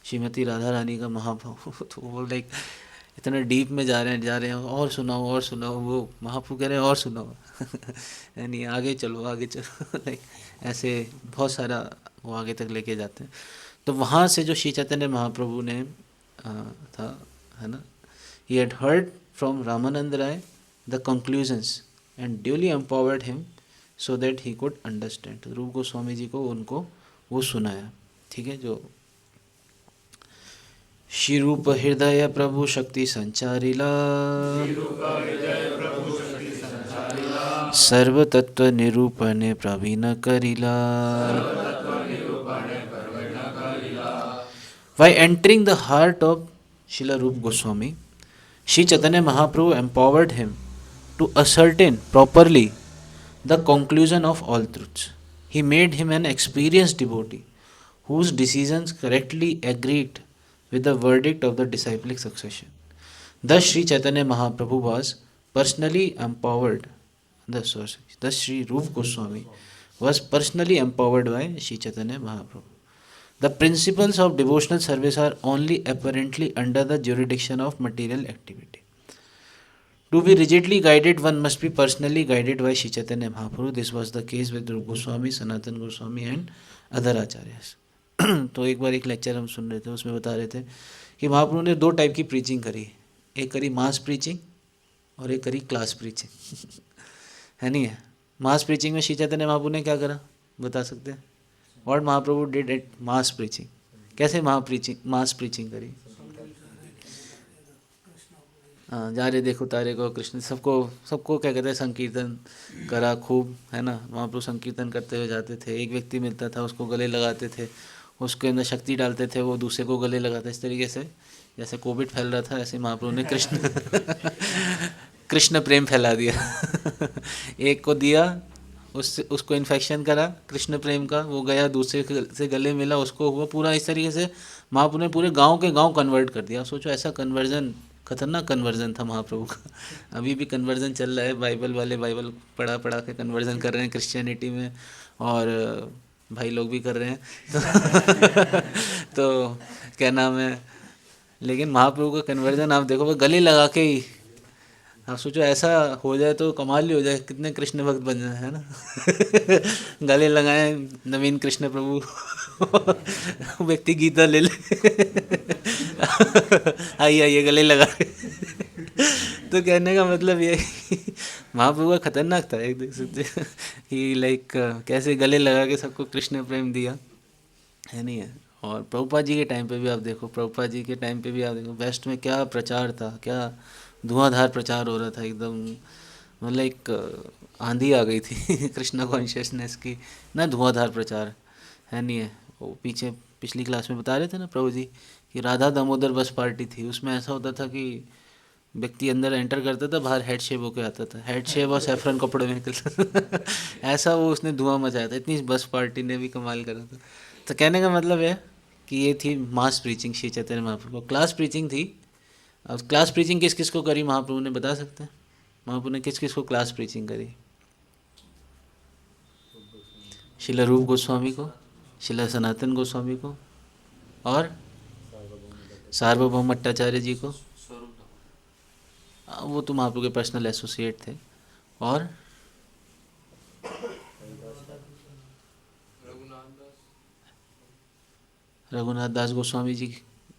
श्रीमती राधा रानी का महाभाव। तो वो लाइक इतना डीप में जा रहे हैं और सुनाओ, वो महाप्रभु कह रहे हैं और सुनाओ। यानी आगे चलो लाइक ऐसे बहुत सारा वो आगे तक लेके जाते हैं। तो वहाँ से जो श्री चैतन्य महाप्रभु ने था, है ना, he had heard from Ramanand Rai the conclusions and duly empowered him so that he could understand। तो रूप गोस्वामी जी को उनको वो सुनाया, ठीक है। जो श्री रूप हृदय प्रभु शक्ति संचारिला, सर्व तत्व निरूपणे प्रवीण करिला। By entering the heart of Srila Rupa Goswami, Sri Chaitanya Mahaprabhu empowered him to ascertain properly the conclusion of all truths. He made him an experienced devotee whose decisions correctly agreed with the verdict of the disciplic succession. Thus Sri Chaitanya Mahaprabhu was personally empowered. Thus Sri Rupa Goswami was personally empowered by Sri Chaitanya Mahaprabhu. The principles of devotional service are only apparently under the jurisdiction of material activity. To be rigidly guided, one must be personally guided by Shri Chaitanya Mahaprabhu. This was the case with Rupa Goswami, Sanatan Goswami and other acharyas. तो एक बार एक लेक्चर हम सुन रहे थे, उसमें बता रहे थे कि महाप्रभु ने दो टाइप की प्रीचिंग करी. एक करी मास प्रीचिंग और एक करी क्लास प्रीचिंग. है नहीं है. मास प्रीचिंग में श्री चैतन्य महाप्रभु ने क्या करा बता सकते हैं? What Mahaprabhu did at mass preaching. कैसे मास प्रीचिंग करी? हाँ, जा रे देखो तारे को कृष्ण, सबको क्या कहते हैं, संकीर्तन करा खूब, है ना. महाप्रभु संकीर्तन करते हुए जाते थे. एक व्यक्ति मिलता था, उसको गले लगाते थे, उसके अंदर शक्ति डालते थे, वो दूसरे को गले लगाते. इस तरीके से जैसे कोविड फैल रहा था, ऐसे महाप्रभु ने कृष्ण प्रेम फैला दिया. एक को दिया, उसको इन्फेक्शन करा कृष्ण प्रेम का, वो गया दूसरे से गले मिला, उसको हुआ. पूरा इस तरीके से महाप्रभु ने पूरे गांव के गांव कन्वर्ट कर दिया. सोचो, ऐसा कन्वर्जन, खतरनाक कन्वर्जन था महाप्रभु का. अभी भी कन्वर्जन चल रहा है. बाइबल वाले बाइबल पढ़ा के कन्वर्जन कर रहे हैं क्रिश्चियनिटी में, और भाई लोग भी कर रहे हैं. तो क्या नाम है, लेकिन महाप्रभु का कन्वर्जन आप देखो, वो गले लगा के ही. आप सोचो ऐसा हो जाए तो कमाल ही हो जाए, कितने कृष्ण भक्त बन जाए, है ना. गले लगाए नवीन कृष्ण प्रभु. व्यक्ति गीता ले ले. आइए गले लगा. तो कहने का मतलब ये महाप्रभु का खतरनाक था. एक देख सकते कि लाइक कैसे गले लगा के सबको कृष्ण प्रेम दिया, है नहीं है. और प्रभुपाद जी के टाइम पे भी आप देखो, वेस्ट में क्या प्रचार था, क्या धुआंधार प्रचार हो रहा था एकदम. मतलब एक आंधी आ गई थी कृष्णा कॉन्शियसनेस की ना, धुआंधार प्रचार, है नहीं है. वो पीछे पिछली क्लास में बता रहे थे ना प्रभु जी कि राधा दामोदर बस पार्टी थी. उसमें ऐसा होता था कि व्यक्ति अंदर एंटर करता था, बाहर हेड शेप होके आता था, हेड शेप और सैफरन कपड़े में निकलता. ऐसा वो उसने धुआं मचाया था. इतनी बस पार्टी ने भी कमाल करा था. तो कहने का मतलब है कि ये थी मास प्रीचिंग श्री चैतन्य महाप्रभु. क्लास प्रीचिंग थी. अब क्लास प्रीचिंग किस किस को करी महाप्रभु ने बता सकते हैं? महाप्रभु ने किस किस को क्लास प्रीचिंग करी? श्रील रूप गोस्वामी को, श्रील सनातन गोस्वामी को, और सार्वभौम भट्टाचार्य जी को. वो तो महाप्रभु के पर्सनल एसोसिएट थे. और रघुनाथ दास गोस्वामी जी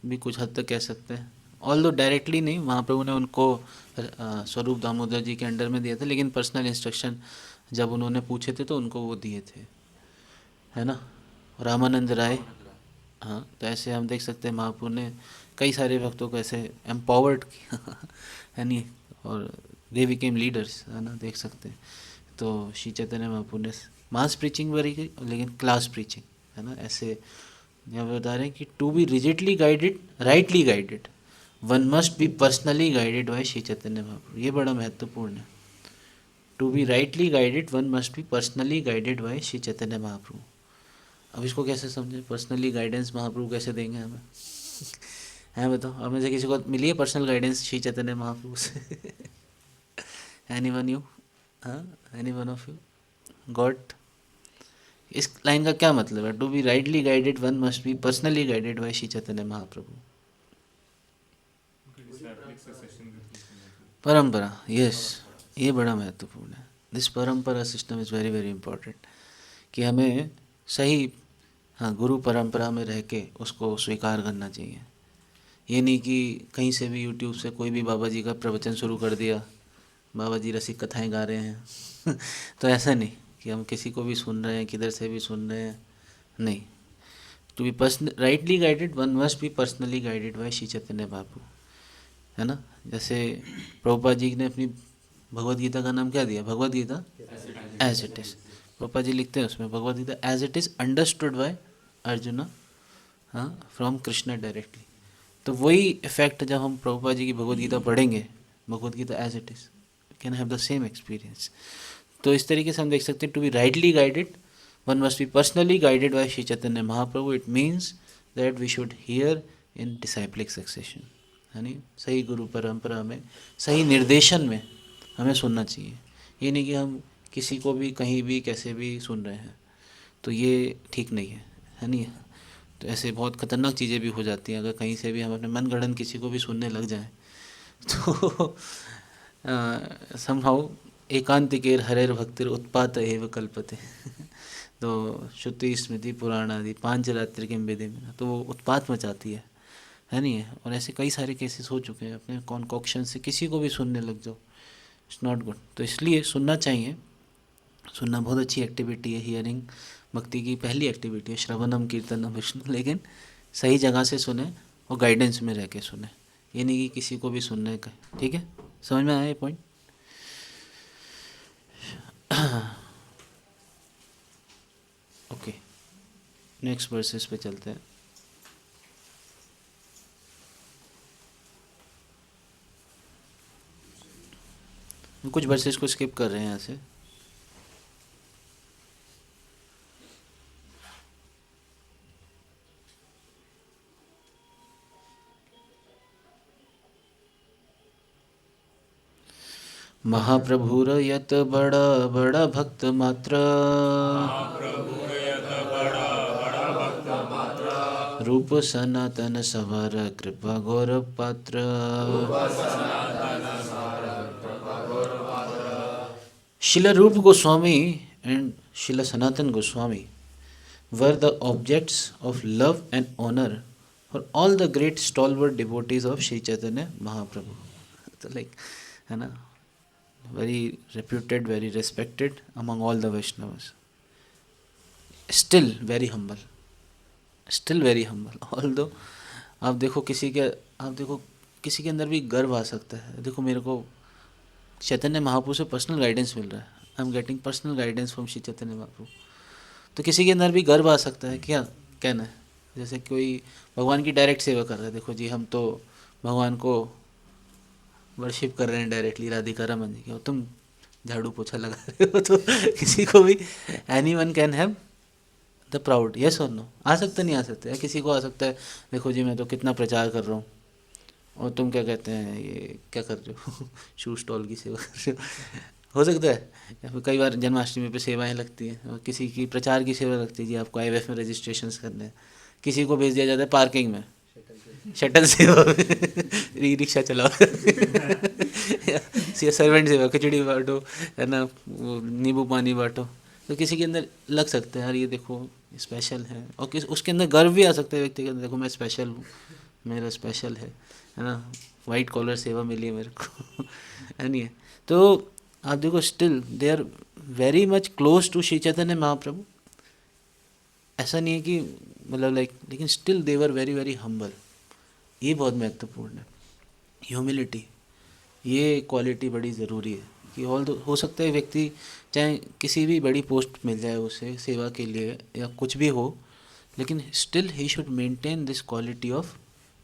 भी कुछ हद तक कह सकते हैं. ऑल दो डायरेक्टली नहीं, महाप्रभु ने उनको स्वरूप दामोदर जी के अंडर में दिया था, लेकिन पर्सनल इंस्ट्रक्शन जब उन्होंने पूछे थे तो उनको वो दिए थे, है ना. रामानंद राय. हाँ, तो ऐसे हम देख सकते हैं महाप्रभु ने कई सारे भक्तों को ऐसे एम्पावर्ड किया, है नहीं. और दे बिकेम लीडर्स, है ना, देख सकते हैं. तो श्री चैतन्य महाप्रभु ने मास प्रीचिंग बड़ी की, लेकिन क्लास प्रीचिंग, है ना. ऐसे यहाँ बता रहे हैं कि to be rigidly guided, rightly guided, one must be personally guided by Shri Chaitanya Mahaprabhu. ये बड़ा महत्वपूर्ण है. To be rightly guided, one must be personally guided by Shri Chaitanya Mahaprabhu. अब इसको कैसे समझे? पर्सनली गाइडेंस महाप्रभु कैसे देंगे हमें? है बताओ, हमें से किसी को मिली है पर्सनल गाइडेंस श्री चैतन्य महाप्रभु से? Anyone you? हाँ, एनीवन ऑफ यू गॉट? इस लाइन का क्या मतलब है? To be rightly guided, one must be personally guided by Shri Chaitanya Mahaprabhu. Parampara, yes, ये बड़ा महत्वपूर्ण है. This parampara system is very very important. कि हमें सही, हाँ, गुरु परंपरा में रह के उसको स्वीकार करना चाहिए. ये नहीं कि कहीं से भी यूट्यूब से कोई भी बाबा जी का प्रवचन शुरू कर दिया, बाबा जी रसिक कथाएं गा रहे हैं. तो ऐसा नहीं कि हम किसी को भी सुन रहे हैं, किधर से भी सुन रहे हैं, नहीं. To be rightly guided, one must be personally guided by Shri Chaitanya Mahaprabhu, है ना. जैसे प्रभुपाद जी ने अपनी भगवद गीता का नाम क्या दिया? Bhagavad Gita as it is. Prabhupada ji लिखते हैं उसमें, Bhagavad Gita as it is understood by Arjuna, हाँ, फ्रॉम कृष्ण डायरेक्टली. तो वही इफेक्ट जब हम प्रभुपाद जी की भगवद गीता पढ़ेंगे, Bhagavad Gita as it is, can have the same experience. तो इस तरीके से हम देख सकते हैं to be rightly guided, one must be personally guided by Shri Chaitanya Mahaprabhu. It means that we should hear in disciplic succession, है नहीं. सही गुरु परंपरा में, सही निर्देशन में हमें सुनना चाहिए. ये नहीं कि हम किसी को भी कहीं भी कैसे भी सुन रहे हैं, तो ये ठीक नहीं है नहीं. तो ऐसे बहुत खतरनाक चीज़ें भी हो जाती हैं. अगर कहीं से भी हम अपने मन गढ़ंत किसी को भी सुनने लग जाएं, समहाउ एकांतिकेर हरेर भक्तिर उत्पात एव कल्पते। तो श्रुति स्मृति पुराण आदि पांचरात्रि के विधि में तो वो उत्पात मचाती है नहीं है। और ऐसे कई सारे केसेस हो चुके हैं, अपने कॉन्कॉक्शन से किसी को भी सुनने लग जाओ, इट्स नॉट गुड। तो इसलिए सुनना चाहिए, सुनना बहुत अच्छी एक्टिविटी है। हियरिंग भक्ति की पहली एक्टिविटी है, श्रवणम कीर्तनम विष्णु, लेकिन सही जगह से सुने और गाइडेंस में रह के सुने, ये नहीं कि किसी को भी सुनने का। ठीक है, समझ में आया ये पॉइंट? ओके, नेक्स्ट वर्सेस पे चलते हैं। कुछ वर्सेस को स्किप कर रहे हैं यहाँ से। महाप्रभुर यत बड़ा बड़ा भक्त मात्र, रूप सनातन सवार कृपा गौरव पात्र। शिला Rupa Goswami and Shila Sanatan Goswami were the objects of love and honor for all the great stalwart devotees of Shri Chaitanya Mahaprabhu. So like, है ना, very reputed, very respected among all the Vaishnavas. Still very humble. Still very humble. Although आप देखो किसी के अंदर भी गर्व आ सकता है। देखो मेरे को चैतन्य महाप्रभु से पर्सनल गाइडेंस मिल रहा है, I am getting personal guidance from Shri Chaitanya Mahaprabhu. तो किसी के अंदर भी गर्व आ सकता है, क्या कहना है। जैसे कोई भगवान की डायरेक्ट सेवा कर रहा है, देखो जी हम तो भगवान को वर्शिप कर रहे हैं डायरेक्टली, राधिका रमन जी के, तुम झाड़ू पोछा लगा रहे हो। तो किसी को भी any one can have the proud, yes और नो, आ सकता नहीं आ सकता है, किसी को आ सकता है, देखो जी मैं तो कितना प्रचार कर रहा हूँ और तुम क्या कहते हैं ये क्या कर रहे हो, शू स्टॉल की सेवा कर रहे हो सकता है। या फिर कई बार जन्माष्टमी पे सेवाएं लगती हैं और किसी की प्रचार की सेवा लगती है, जी आपको IMF में रजिस्ट्रेशन करने हैं, किसी को भेज दिया जाता है पार्किंग में, शटल सेवा में, ई रिक्शा चलाओ, सर्वेंट सेवा, खिचड़ी बांटो, है ना, नींबू पानी बांटो। तो किसी के अंदर लग सकता है यार ये देखो स्पेशल है, और उसके अंदर गर्व भी आ सकता है व्यक्ति के अंदर, देखो मैं स्पेशल हूँ, मेरा स्पेशल है ना, वाइट कॉलर सेवा मिली है मेरे को, है नहीं है। तो आप देखो still they are very much close to Shri Chaitanya Mahaprabhu. ऐसा नहीं है कि मतलब लाइक, लेकिन still they were very very humble. ये बहुत महत्वपूर्ण है, ह्यूमिलिटी, ये क्वालिटी बड़ी ज़रूरी है। कि ऑल हो सकता है व्यक्ति चाहे किसी भी बड़ी पोस्ट मिल जाए उसे सेवा के लिए या कुछ भी हो, लेकिन still he should maintain this quality of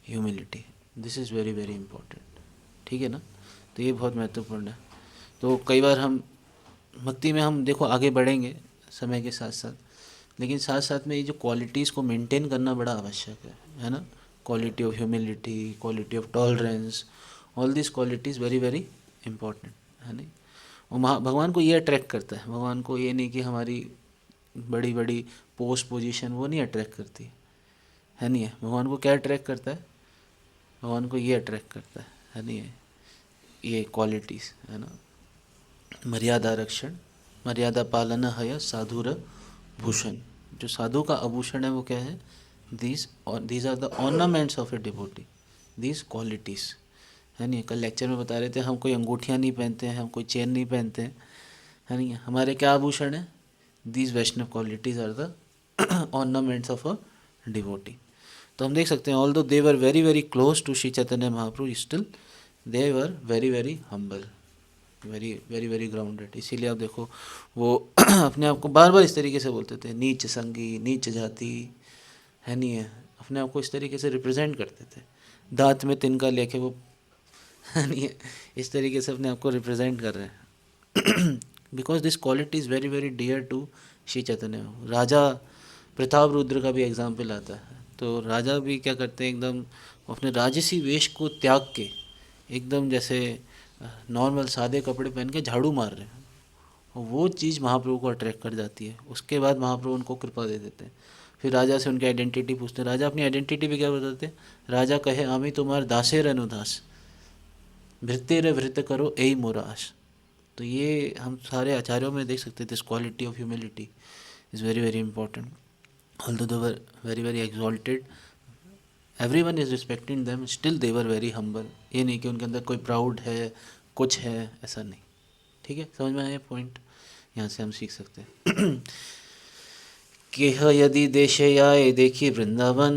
humility. This is very very important, ठीक है ना। तो ये बहुत महत्वपूर्ण है। तो कई बार हम भक्ति में हम देखो आगे बढ़ेंगे समय के साथ साथ, लेकिन साथ साथ में ये जो क्वालिटीज़ को मेंटेन करना बड़ा आवश्यक है ना। Quality of humility, quality of tolerance, all this qualities very very important है नहीं। और भगवान को ये अट्रैक्ट करता है, भगवान को ये नहीं कि हमारी बड़ी बड़ी पोस्ट पोजीशन वो नहीं अट्रैक्ट करती है नहीं है। भगवान को क्या अट्रैक्ट करता है, भगवान को ये अट्रैक्ट करता है नहीं है, ये क्वालिटीज़ है ना। मर्यादा रक्षण, मर्यादा पालन है साधुर भूषण। जो साधु का आभूषण है वो क्या है, these are the ornaments of a devotee, these qualities है नहीं। कल लेक्चर में बता रहे थे हम कोई अंगूठियाँ नहीं पहनते हैं, हम कोई चेन नहीं पहनते हैं, है नहीं। हमारे क्या आभूषण है, these Vaishnav qualities are the ornaments of a devotee. तो हम देख सकते हैं although they were very very close to Shri Chaitanya Mahaprabhu, still they were very very humble, very very very grounded. इसीलिए आप देखो वो अपने आप को बार बार इस तरीके से बोलते थे, नीच संगी, नीच जाति, है नहीं है। अपने आप को इस तरीके से रिप्रेजेंट करते थे, दांत में तिनका लेके वो, है नहीं है, इस तरीके से अपने आप को रिप्रेजेंट कर रहे हैं। Because this quality is very very dear to Shri Chaitanya. Raja Pratap Rudra का भी एग्जाम्पल आता है। तो राजा भी क्या करते हैं, एकदम अपने राजसी वेश को त्याग के एकदम जैसे नॉर्मल सादे कपड़े पहन के झाड़ू मार रहे हैं, और वो चीज़ महाप्रभु को अट्रैक्ट कर जाती है। उसके बाद महाप्रभु उनको कृपा दे देते हैं। फिर राजा से उनकी आइडेंटिटी पूछते हैं, राजा अपनी आइडेंटिटी भी क्या बताते हैं, राजा कहे आमी तुम्हार दासेर अनुदास, भृत्यर भृत करो यही मोरा आश। तो ये हम सारे आचार्यों में देख सकते हैं, this quality of humility is very very important. Although they were very very exalted, everyone is respecting them, still they were very humble. ये नहीं कि उनके अंदर कोई प्राउड है, कुछ है, ऐसा नहीं। ठीक है, समझ में आया पॉइंट? यहाँ से हम सीख सकते हैं केह यदि देशे आए देखी वृंदावन,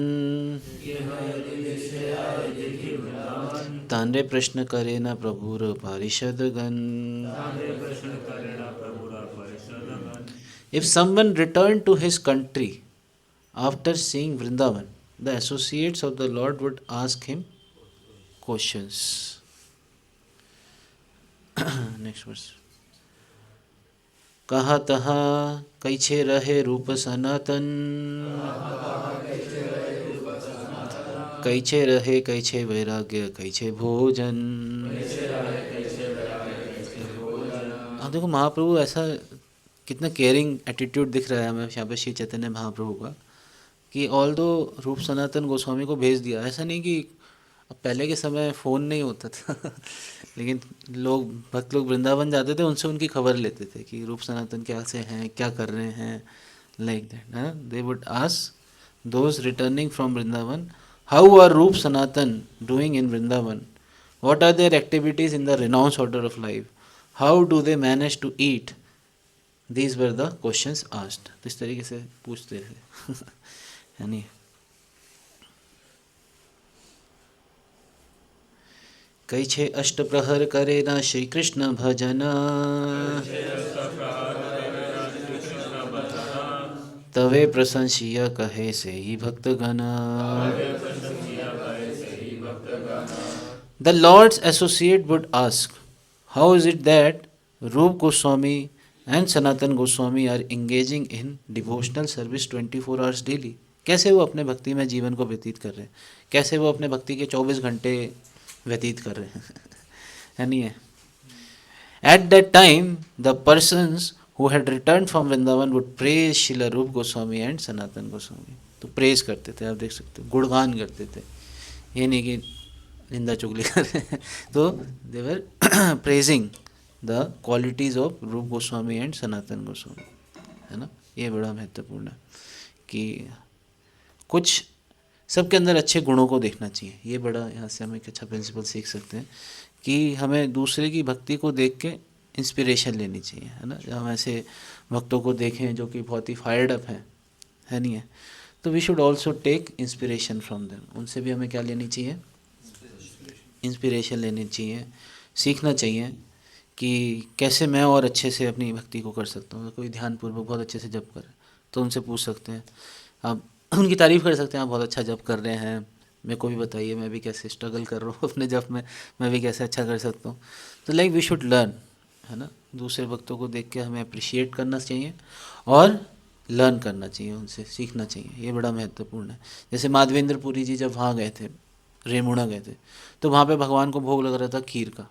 तांडे प्रश्न करे न प्रभुर पारिषद गण। If someone returned to his country after seeing Vrindavan, the associates of the Lord would ask him questions. Next verse. कहा तहा कैछे रहे रूप सनातन, कैछे रहे कैछे वैराग्य कैछे भोजन। अब देखो महाप्रभु ऐसा कितना केयरिंग एटीट्यूड दिख रहा है हमें यहाँ पे श्री चैतन्य महाप्रभु का, कि ऑल दो रूप सनातन गोस्वामी को भेज दिया। ऐसा नहीं कि अब पहले के समय फ़ोन नहीं होता था लेकिन लोग भक्त लोग वृंदावन जाते थे, उनसे उनकी खबर लेते थे कि रूप सनातन क्या से हैं, क्या कर रहे हैं, like that. They would ask those returning from Vrindavan, how are Rupa Sanatana doing in Vrindavan, what are their activities in the renounce order of life, how do they manage to eat. These were the questions asked. तो इस तरीके से पूछते थे यानी कैछे अष्ट प्रहर करे ना श्री कृष्ण भजन, तवे प्रशंसिया कहे से ही भक्तगण। The Lord's associate would ask, how is it that Rup Goswami and Sanatan Goswami are engaging in devotional service 24 hours daily? कैसे वो अपने भक्ति में जीवन को व्यतीत कर रहे हैं, कैसे वो अपने भक्ति के 24 घंटे व्यतीत कर रहे हैं है नहीं है? At that time, the persons who had returned from Vrindavan would praise Srila Rup Goswami and Sanatan Goswami. तो प्रेज करते थे, आप देख सकते हो, गुणगान करते थे, ये नहीं कि निंदा चुगली कर रहे हैं। तो दे वर प्रेजिंग द क्वालिटीज़ ऑफ रूप गोस्वामी एंड सनातन गोस्वामी, है ना? ये बड़ा महत्वपूर्ण है कि कुछ सबके अंदर अच्छे गुणों को देखना चाहिए। ये बड़ा, यहाँ से हम एक अच्छा प्रिंसिपल सीख सकते हैं कि हमें दूसरे की भक्ति को देख के इंस्पिरेशन लेनी चाहिए, है ना? जब हम ऐसे भक्तों को देखें जो कि बहुत ही फायर्ड अप हैं, है नहीं है, तो we should also take inspiration from them. उनसे भी हमें क्या लेनी चाहिए? इंस्पिरेशन लेनी चाहिए, सीखना चाहिए कि कैसे मैं और अच्छे से अपनी भक्ति को कर सकता हूँ। कोई ध्यानपूर्वक बहुत अच्छे से जप करे तो उनसे पूछ सकते हैं, आप उनकी तारीफ़ कर सकते हैं, आप बहुत अच्छा जप कर रहे हैं, मेरे को भी बताइए मैं भी कैसे स्ट्रगल कर रहा हूँ अपने जप में, मैं भी कैसे अच्छा कर सकता हूँ। तो लाइक वी शुड लर्न, है ना? दूसरे भक्तों को देख के हमें अप्रिशिएट करना चाहिए और लर्न करना चाहिए, उनसे सीखना चाहिए। ये बड़ा महत्वपूर्ण है। जैसे माधवेंद्र पुरी जी जब वहाँ गए थे, रेमुणा गए थे, तो वहाँ पे भगवान को भोग लग रहा था खीर का,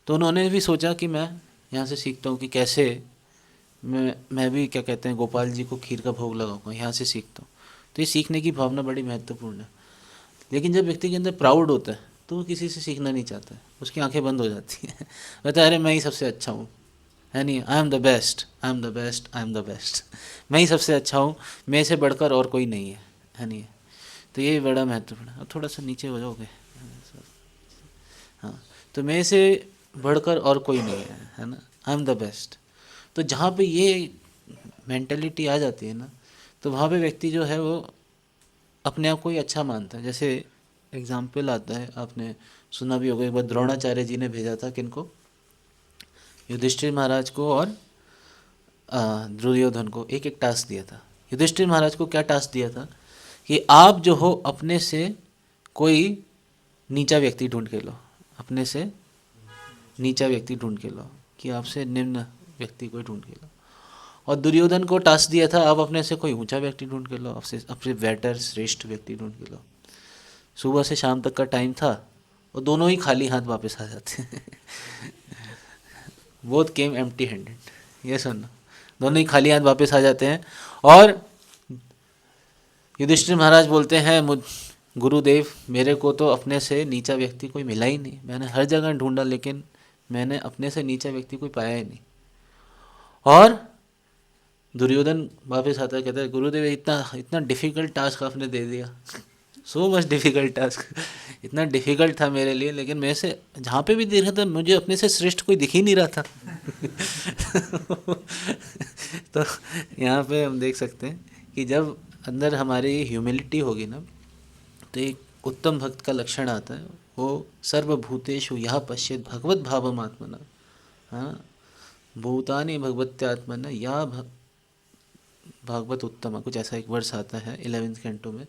तो उन्होंने भी सोचा कि मैं यहाँ से सीखता हूँ कि कैसे मैं भी क्या कहते हैं गोपाल जी को खीर का भोग लगाऊंगा, यहाँ से सीखता हूँ। तो ये सीखने की भावना बड़ी महत्वपूर्ण है। लेकिन जब व्यक्ति के अंदर प्राउड होता है तो वो किसी से सीखना नहीं चाहता है, उसकी आंखें बंद हो जाती हैं कहता है अरे मैं ही सबसे अच्छा हूँ, है नहीं, आई am the best, I am the best, I am the best, मैं ही सबसे अच्छा हूँ, मेरे से बढ़कर और कोई नहीं है नहीं है? तो ये बड़ा महत्वपूर्ण है। अब थोड़ा सा नीचे हो जाओगे, हाँ, तो मेरे से बढ़कर और कोई नहीं है ना, आई एम द बेस्ट। तो जहाँ पे ये मेंटेलिटी आ जाती है ना, तो वहाँ पे व्यक्ति जो है वो अपने आप को ही अच्छा मानता है। जैसे एग्जाम्पल आता है, आपने सुना भी होगा, एक बार द्रोणाचार्य जी ने भेजा था किनको, युधिष्ठिर महाराज को और दुर्योधन को एक एक टास्क दिया था। युधिष्ठिर महाराज को क्या टास्क दिया था कि आप जो हो अपने से कोई नीचा व्यक्ति ढूंढ के लो, अपने से नीचा व्यक्ति ढूंढ के लो, कि आपसे निम्न व्यक्ति कोई ढूंढ के लो। और दुर्योधन को टास्क दिया था आप अपने से कोई ऊंचा व्यक्ति ढूंढ के लो, आपसे अपने बेटर श्रेष्ठ व्यक्ति ढूंढ के लो। सुबह से शाम तक का टाइम था और दोनों ही खाली हाथ वापस आ जाते हैं बोथ केम एम्प्टी हैंडेड, ये सुनना, दोनों ही खाली हाथ वापस आ जाते हैं। और युधिष्ठिर महाराज बोलते हैं गुरुदेव, मेरे को तो अपने से नीचा व्यक्ति कोई मिला ही नहीं, मैंने हर जगह ढूंढा लेकिन मैंने अपने से नीचा व्यक्ति कोई पाया ही नहीं। और दुर्योधन वापस आता है, कहता है गुरुदेव इतना इतना डिफ़िकल्ट टास्क आपने दे दिया, सो मच डिफ़िकल्ट टास्क, इतना डिफ़िकल्ट था मेरे लिए, लेकिन मेरे से जहाँ पे भी देख रहा था मुझे अपने से श्रेष्ठ कोई दिख ही नहीं रहा था। तो यहाँ पे हम देख सकते हैं कि जब अंदर हमारी ह्यूमिलिटी होगी ना, तो एक उत्तम भक्त का लक्षण आता है, वो सर्वभूतेषु यः पश्येत् भगवत भावमात्मना, हाँ, भूतानि भगवत्यात्मना या भागवत उत्तम, कुछ ऐसा एक वर्ष आता है 11th कैंटो में।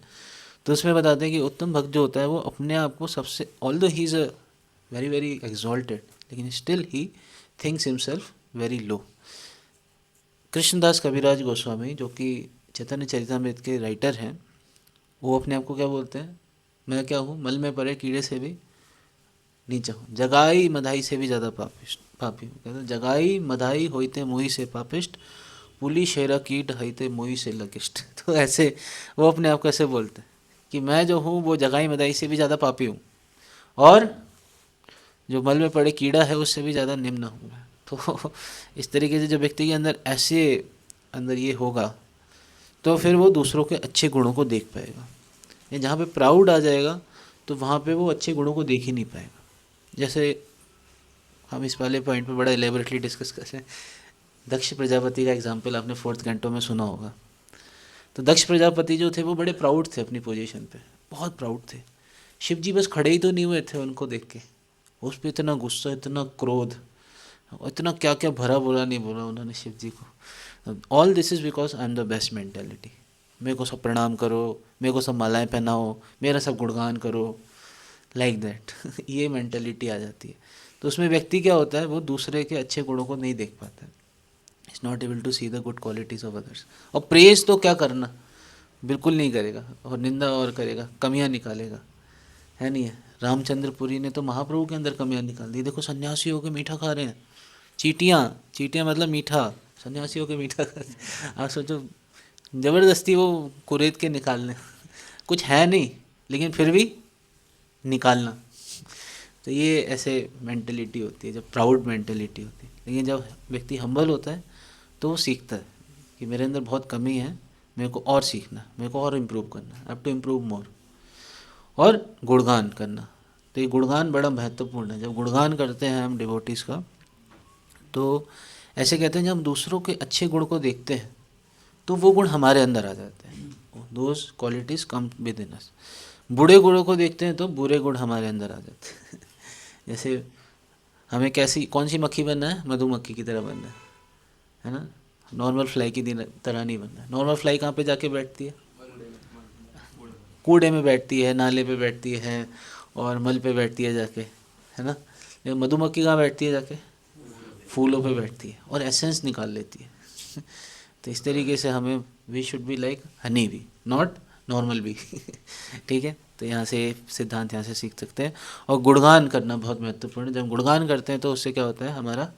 तो उसमें बताते हैं कि उत्तम भक्त जो होता है वो अपने आप को सबसे, although he is a very very exalted, लेकिन still he thinks himself very low. Krishnadas Kaviraj Goswami जो कि चैतन्य चरितमृत के राइटर हैं, वो अपने आप को क्या बोलते हैं, मैं क्या हूँ, मल में पड़े कीड़े से भी नीचा हूँ, जगाई मधाई से भी ज़्यादा पापी हूँ। कहते हैं जगाई मधाई होइते मुही से पापिष्ट, पुली शेरा कीट हईते मुही से लकिष्ट। तो ऐसे वो अपने आप को ऐसे बोलते हैं कि मैं जो हूँ वो जगाई मदाई से भी ज़्यादा पापी हूँ, और जो मल में पड़े कीड़ा है उससे भी ज़्यादा निम्न हूँ मैं। तो इस तरीके से जब व्यक्ति के अंदर ऐसे अंदर ये होगा तो फिर वो दूसरों के अच्छे गुणों को देख पाएगा। या जहाँ पे प्राउड आ जाएगा तो वहाँ पे वो अच्छे गुणों को देख ही नहीं पाएगा। जैसे हम इस वाले पॉइंट पे बड़ा एलेबरेटली डिस्कस करते हैं, दक्ष प्रजापति का एग्जाम्पल आपने 4th कैंटो में सुना होगा। तो दक्ष प्रजापति जो थे वो बड़े प्राउड थे अपनी पोजीशन पे, बहुत प्राउड थे। शिव जी बस खड़े ही तो नहीं हुए थे उनको देख के, उस पर इतना गुस्सा, इतना क्रोध, इतना क्या क्या भरा बुरा नहीं बोला उन्होंने शिव जी को। All this is because I am the best mentality, मेरे को सब प्रणाम करो, मेरे को सब मालाएं पहनाओ, मेरा सब गुणगान करो, लाइक दैट। ये मेंटेलिटी आ जाती है। तो उसमें व्यक्ति क्या होता है, वो दूसरे के अच्छे गुणों को नहीं देख पाता है, is not able to see the good qualities of others. और प्रेज तो क्या करना, बिल्कुल नहीं करेगा, और निंदा और करेगा, कमियां निकालेगा, है नहीं है। रामचंद्रपुरी ने तो महाप्रभु के अंदर कमियां निकाल दी। देखो सन्यासी होकर मीठा खा रहे हैं, चीटियाँ मतलब मीठा, सन्यासी होकर मीठा खा रहे हैं। आप सोचो, ज़बरदस्ती वो कुरेद के निकालने, कुछ है नहीं लेकिन फिर भी निकालना। तो ये ऐसे मेंटेलिटी होती है, जब प्राउड मेंटेलिटी होती है। लेकिन जब व्यक्ति हम्बल होता है तो वो सीखता है कि मेरे अंदर बहुत कमी है, मेरे को और सीखना, मेरे को और इम्प्रूव करना, I have to improve more. और गुणगान करना, तो ये गुणगान बड़ा महत्वपूर्ण है। जब गुणगान करते हैं हम डिवोटीज़ का, तो ऐसे कहते हैं जब हम दूसरों के अच्छे गुण को देखते हैं तो वो गुण हमारे अंदर आ जाते हैं, those qualities come within us. बुरे गुणों को देखते हैं तो बुरे गुण हमारे अंदर आ जाते हैं। जैसे हमें कैसी कौन सी मक्खी बनना है, मधुमक्खी की तरह बनना है ना, नॉर्मल फ्लाई की तरह नहीं बनना है। नॉर्मल फ्लाई कहाँ पे जाके बैठती है, कूड़े में बैठती है, नाले पे बैठती है, और मल पे बैठती है जाके, है ना। लेकिन मधुमक्खी कहाँ बैठती है जाके, फूलों पे बैठती है और एसेंस निकाल लेती है। तो इस तरीके से हमें, we should be like honey bee, not normal bee. ठीक है, तो यहाँ से सिद्धांत यहाँ से सीख सकते हैं। और गुणगान करना बहुत महत्वपूर्ण है। जब गुणगान करते हैं तो उससे क्या होता है, हमारा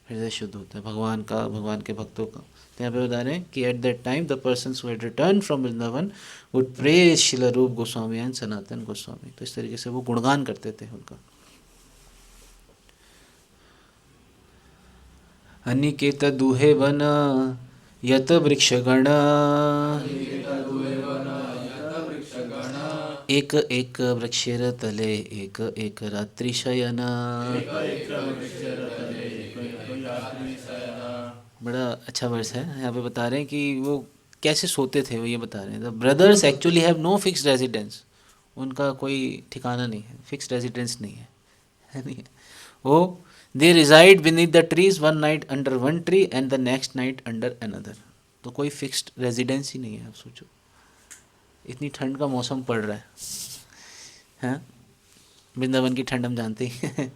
हृदय शुद्ध होता है भगवान का, भगवान के भक्तों का। तो यहाँ पे बता रहे हैं कि at that time the persons who had return from Vrindavan would praise Shila Rupa Goswami and Sanatan Goswami. तो इस तरीके से वो गुणगान करते थे उनका। अनिकेत दुहे वन यत वृक्षगण, एक एक वृक्षेर तले एक एक रात्रि शयन। बड़ा अच्छा वर्ष है। यहाँ पे बता रहे हैं कि वो कैसे सोते थे, वो ये बता रहे हैं। The brothers actually have no fixed residence, उनका कोई ठिकाना नहीं है, फिक्स्ड रेजिडेंस नहीं है नहीं है। वो they resided beneath the trees, one night under one tree and the next night under another. तो कोई फिक्स्ड रेजिडेंस ही नहीं है। आप सोचो, इतनी ठंड का मौसम पड़ रहा है, हैं, वृंदावन की ठंड हम जानते ही हैं।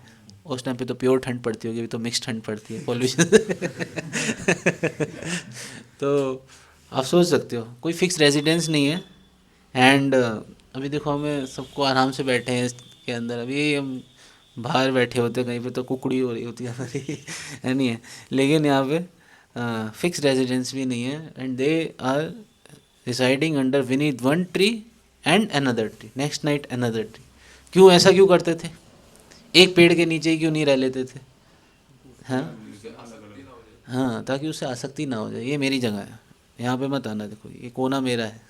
उस टाइम पे तो प्योर ठंड पड़ती होगी, अभी तो मिक्स ठंड पड़ती है, पॉल्यूशन। तो आप सोच सकते हो कोई फिक्स रेजिडेंस नहीं है। एंड अभी देखो, हमें सबको आराम से बैठे हैं इसके अंदर, अभी हम बाहर बैठे होते कहीं पे तो कुकड़ी हो रही होती है हमारी, है नहीं है। लेकिन यहाँ पे फिक्स रेजिडेंस भी नहीं है। And they are residing under beneath one tree and another tree, next night another tree. क्यों ऐसा क्यों करते थे? एक पेड़ के नीचे ही क्यों नहीं रह लेते थे? हाँ हाँ, ताकि उससे आसक्ति ना हो जाए, ये मेरी जगह है, यहाँ पे मत आना, देखो ये कोना मेरा है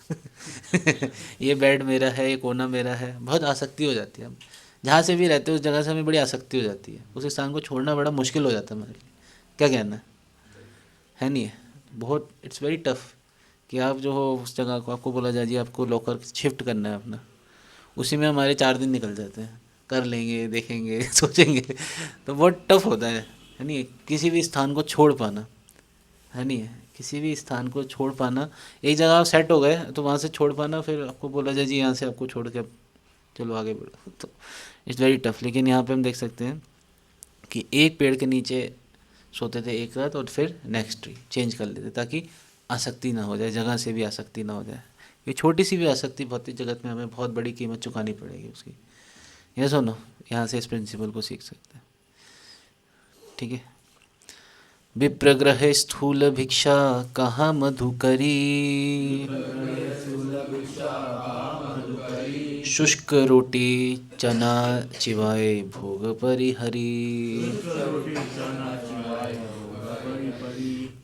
ये बेड मेरा है, ये कोना मेरा है। बहुत आसक्ति हो जाती है, हम जहाँ से भी रहते हैं उस जगह से हमें बड़ी आसक्ति हो जाती है, उस स्थान को छोड़ना बड़ा मुश्किल हो जाता है हमारे लिए। क्या कहना है नहीं है? बहुत, इट्स वेरी टफ कि आप जो हो उस जगह को, आपको बोला जाए जी आपको लॉकर शिफ्ट करना है अपना, उसी में हमारे 4 दिन निकल जाते हैं, कर लेंगे, देखेंगे सोचेंगे, तो बहुत टफ होता है नहीं? किसी भी स्थान को छोड़ पाना, है नहीं है? किसी भी स्थान को छोड़ पाना, एक जगह आप सेट हो गए तो वहाँ से छोड़ पाना, फिर आपको बोला जाए जी यहाँ से आपको छोड़ के अब चलो आगे बढ़ो, तो इट्स वेरी टफ। लेकिन यहाँ पे हम देख सकते हैं कि एक पेड़ के नीचे सोते थे एक रात और फिर नेक्स्ट ट्री चेंज कर लेते, ताकि आसक्ति ना हो जाए, जगह से भी आसक्ति ना हो जाए। ये छोटी सी भी आसक्ति भौतिक जगत में हमें बहुत बड़ी कीमत चुकानी पड़ेगी उसकी। ये सुनो, यहाँ से इस प्रिंसिपल को सीख सकते हैं, ठीक है? विप्रग्रहे स्थूल भिक्षा कहाँ मधुकरी, शुष्क रोटी चना चिवाए भोग परिहरी।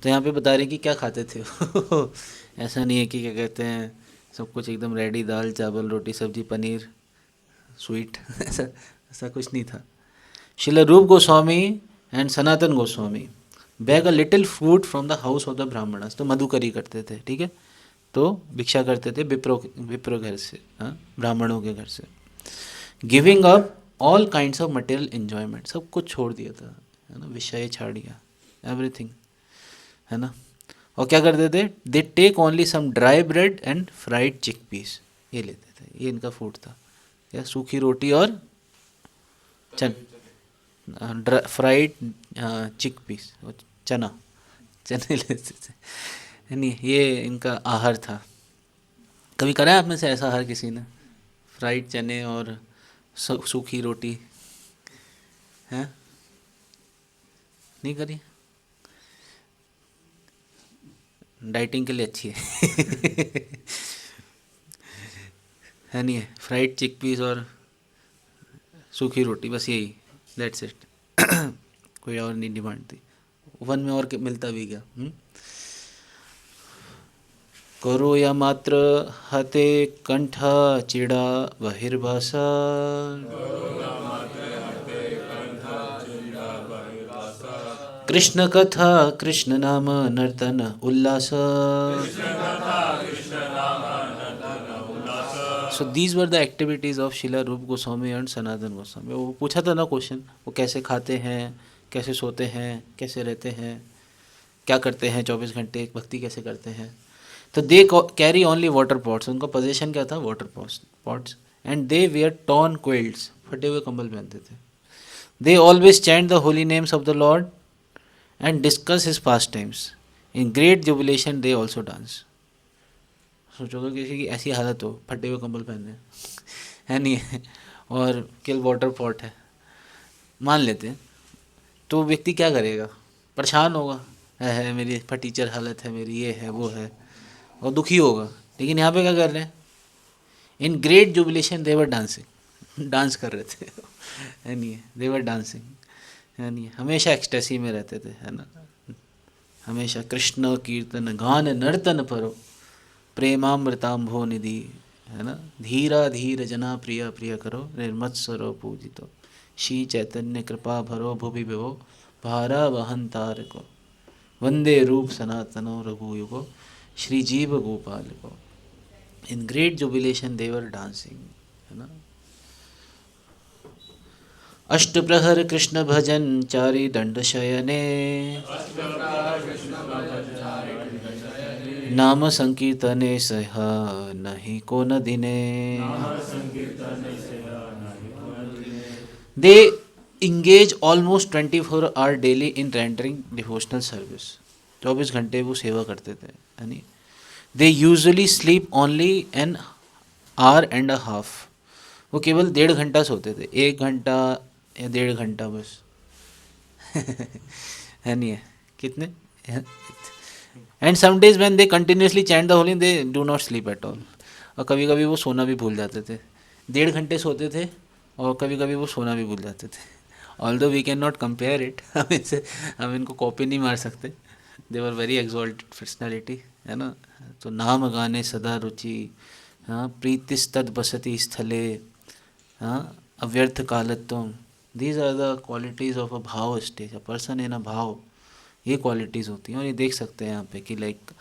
तो यहाँ पे बता रहे हैं कि क्या खाते थे ऐसा नहीं है कि क्या कहते हैं सब कुछ एकदम रेडी, दाल चावल रोटी सब्जी पनीर स्वीट ऐसा कुछ नहीं था। Srila Rupa Goswami and Sanatan Goswami bag a little food from the house of the Brahmanas, तो मधुकरी करते थे, ठीक है? तो भिक्षा करते थे विप्रो घर से, हाँ, ब्राह्मणों के घर से। Giving up all kinds of material enjoyment, सब कुछ छोड़ दिया था, है ना? विषय छाड़ दिया, एवरीथिंग, है ना? और क्या करते थे? They take only some dry bread and fried chick peas, ये लेते थे, ये इनका फूड था, या सूखी रोटी और फ्राइड चिक पीस, चना, चने लेते थे, नहीं? ये इनका आहार था। कभी करा है आप में से ऐसा आहार किसी ने? फ्राइड चने और सूखी रोटी, हैं? नहीं करी? डाइटिंग के लिए अच्छी है है नहीं है? फ्राइड चिक पीस और सूखी रोटी, बस यही, दैट्स इट कोई और नहीं डिमांड थी। वन में और मिलता भी क्या? करो या मात्र हते कंठ चिड़ा बहिर्भाषा, कृष्ण कथा कृष्ण नाम नर्तन उल्लास। So these were the activities of Srila Rupa Goswami and Sanatan Goswami. वो पूछा था ना क्वेश्चन, वो कैसे खाते हैं, कैसे सोते हैं, कैसे रहते हैं, क्या करते हैं 24 घंटे, भक्ति कैसे करते हैं। तो they carry only water pots, उनका पोजीशन क्या था? Water pots. And they wear torn quilts, फटे हुए कंबल पहनते थे। They always chant the holy names of the Lord and discuss his pastimes. In great jubilation they also dance. सोचोगे किसी की ऐसी हालत हो, फटे हुए कंबल पहने है नहीं है, और केवल वाटर पॉट है, मान लेते हैं, तो व्यक्ति क्या करेगा? परेशान होगा, है मेरी फटीचर हालत है, मेरी ये है वो है, और दुखी होगा। लेकिन यहाँ पे क्या कर रहे हैं? In great jubilation they were dancing, dance कर रहे थे है नहीं है? देवर डांसिंग, है नहीं है? हमेशा एक्सटेसी में रहते थे, है ना? हमेशा कृष्ण कीर्तन गान नर्तन परो प्रेमामृतांभो निधि, है ना? धीरा धीर जना प्रिय प्रिय करो निर्मत्सरो पूजितो श्री चैतन्य कृपा भरो भुवि विभो भारा वहन तारको वंदे रूप सनातनो रघुयुगो श्री जीव गोपाल को। In great jubilation they were dancing, है ना? अष्टप्रहर कृष्ण भजन चारि दंड शयने, नाम संकीर्तने सह नहीं को न दिने। They engage almost 24 hour daily in rendering devotional service, 24 घंटे वो सेवा करते थे, है नहीं? They usually sleep only an hour and a half, वो केवल 1.5 घंटा सोते थे, 1 घंटा या 1.5 घंटा बस है नहीं है? कितने? And some days when they continuously chant the holy they do not sleep at all. और कभी कभी वो सोना भी भूल जाते थे। 1.5 घंटे सोते थे और कभी कभी वो सोना भी भूल जाते थे। Although we can not compare it, हम इनको कॉपी नहीं मार सकते। They were very exalted personality, है ना। तो नाम गाने सदा रुचि, हाँ, प्रीतिस्तद बसति स्थले, हाँ, अव्यर्थ कालत्वम। These are the qualities of a bhava stage, a person in अ भाव। ये क्वालिटीज़ होती हैं और ये देख सकते हैं यहाँ पे कि लाइक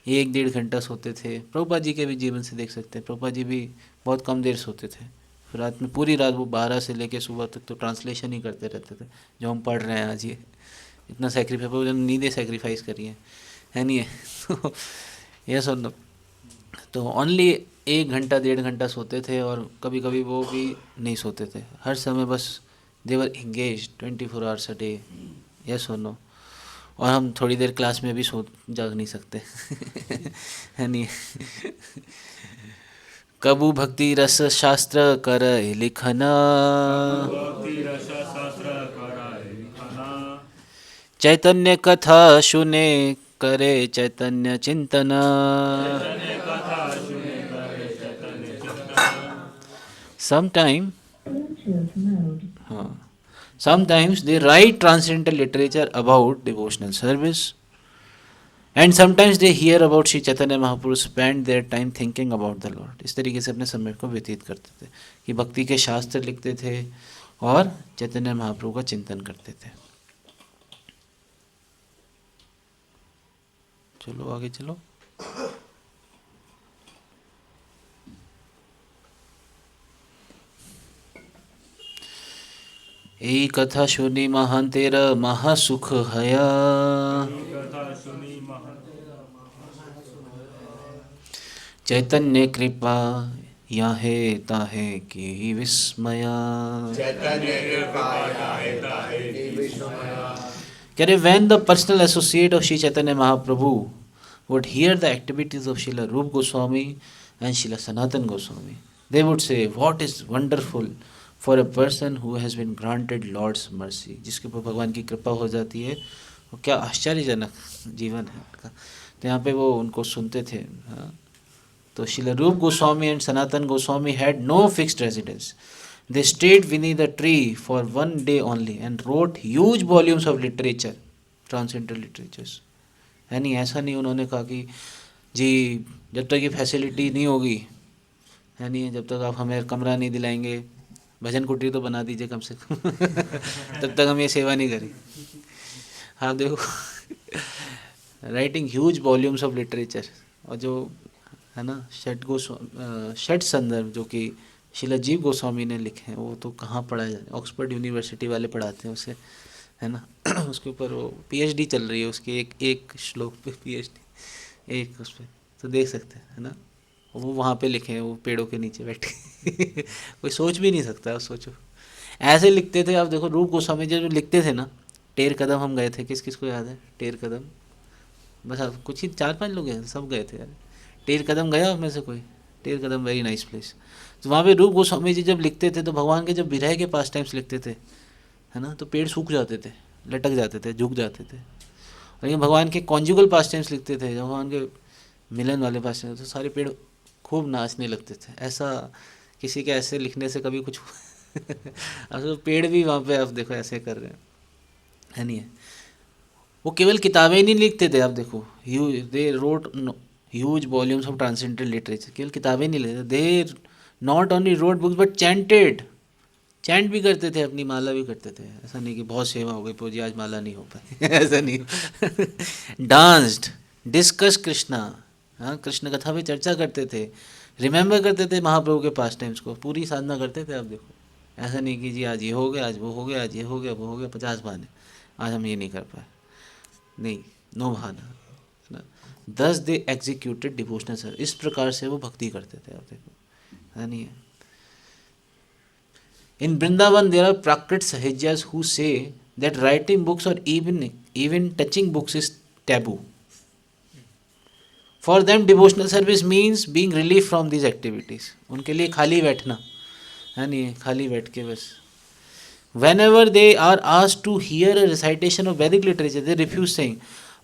1-1.5 घंटा सोते थे। प्रभुपाद जी के भी जीवन से देख सकते हैं, प्रभुपाद जी भी बहुत कम देर सोते थे। फिर रात में पूरी रात वो 12 से लेके सुबह तक तो ट्रांसलेशन ही करते रहते थे, जो हम पढ़ रहे हैं आज। ये इतना सेक्रीफाइस, उन्होंने नींदें सेक्रीफाइस करी है नहीं है। तो ये सुन, तो ओनली 1 घंटा 1.5 घंटा सोते थे और कभी कभी वो भी नहीं सोते थे। हर समय बस they were engage 24 hours a day. Yes और नो। और हम थोड़ी देर क्लास में भी सो जाग नहीं सकते। है नहीं। कबू भक्ति रस शास्त्र कर लिखना, भक्ति रस शास्त्र कराए लिखना, चैतन्य कथा सुने करे चैतन्य चिंतन। चैतन्य कथा सुने करे चैतन्य चिंतन। Sometime, sometimes they write transcendental literature about devotional service, and sometimes they hear about Sri Chaitanya Mahaprabhu spend their time thinking about the Lord. इस तरीके से अपने समय को व्यतीत करते थे कि भक्ति के शास्त्र लिखते थे और चैतन्य महाप्रभु का चिंतन करते थे। चलो आगे चलो। এই কথা শুনি মহান্তের মহাসুখ হয়া, कथा सुनी महंत चैतन्य कृपा याहे ताहे की विस्मया। चैतन्य कृपा याहे ताहे की विस्मया। When the personal associate of Sri Chaitanya Mahaprabhu would hear the activities of Srila Rup Goswami and Srila Sanatan Goswami, they would say, what is wonderful for a person who has been granted Lord's mercy, जिसके ऊपर भगवान की कृपा हो जाती है, वो क्या आश्चर्यजनक जीवन है उनका। तो यहाँ पे वो उनको सुनते थे। हाँ, तो Srila Rup Goswami and Sanatan Goswami had no fixed residence. They stayed beneath the tree for 1 day only and wrote huge volumes of literature, transcendental literatures. है नहीं, ऐसा नहीं उन्होंने कहा कि जी जब तक ये फैसिलिटी नहीं होगी, है नहीं, जब तक आप हमें कमरा नहीं दिलाएंगे, भजन कुटी तो बना दीजिए कम से कम, तब तक हम ये सेवा नहीं करें। हाँ देखो, writing huge volumes of literature. और जो है ना षट संदर्भ जो कि शिला जीव गोस्वामी ने लिखे हैं, वो तो कहाँ पढ़ा जाए, ऑक्सफोर्ड यूनिवर्सिटी वाले पढ़ाते हैं उसे, है ना। उसके ऊपर वो पीएचडी चल रही है उसकी, एक श्लोक पे पीएचडी, एक उस पर तो देख सकते हैं, है ना। वो वहाँ पे लिखे हैं, वो पेड़ों के नीचे बैठे। कोई सोच भी नहीं सकता, सोचो ऐसे लिखते थे। आप देखो रूप गोस्वामी जब लिखते थे ना, टेर कदम हम गए थे, किस किस को याद है टेर कदम? बस आप कुछ ही 4-5 लोग गए, सब गए थे यार। टेर कदम गया में से कोई? टेर कदम वेरी नाइस प्लेस। तो वहाँ पे रूप गोस्वामी जी जब लिखते थे तो भगवान के जब विरह के पास टाइम्स लिखते थे, है ना, तो पेड़ सूख जाते थे, लटक जाते थे, झुक जाते थे। और ये भगवान के कॉन्जुगल पास टाइम्स लिखते थे, जब भगवान के मिलन वाले पास टाइम्स, तो सारे पेड़ खूब नाचने लगते थे। ऐसा किसी के ऐसे लिखने से कभी कुछ अब तो पेड़ भी वहाँ पे आप देखो ऐसे कर रहे हैं, है नहीं है। वो केवल किताबें नहीं लिखते थे, आप देखो they wrote huge volumes of transcendental literature. केवल किताबें नहीं लेते, they not only wrote books but chanted, chant भी करते थे, अपनी माला भी करते थे। ऐसा नहीं कि बहुत सेवा हो गई पूजी आज माला नहीं हो पाई, ऐसा नहीं। डांस्ड, डिस्कस कृष्णा, हाँ, कृष्ण कथा पे चर्चा करते थे, रिमेंबर करते थे महाप्रभु के पास टाइम्स को, पूरी साधना करते थे। आप देखो, ऐसा नहीं कि जी आज ये हो गया, आज वो हो गया, आज ये हो गया, वो हो गया, 50 बहाने, आज हम ये नहीं कर पाए, नहीं, नो बहाना। 10 दे एग्जीक्यूटेड डिवोशनल सर्विस, इस प्रकार से वो भक्ति करते थे। आप देखो, है नहीं है। In Vrindavan, there are Prakrit Sahajyas who say that writing books or even touching books is taboo. For them, devotional service means being relieved from these activities. उनके लिए खाली बैठना, है नहीं, खाली बैठ के बस। Whenever they are asked to hear a recitation of Vedic literature, they refuse, saying,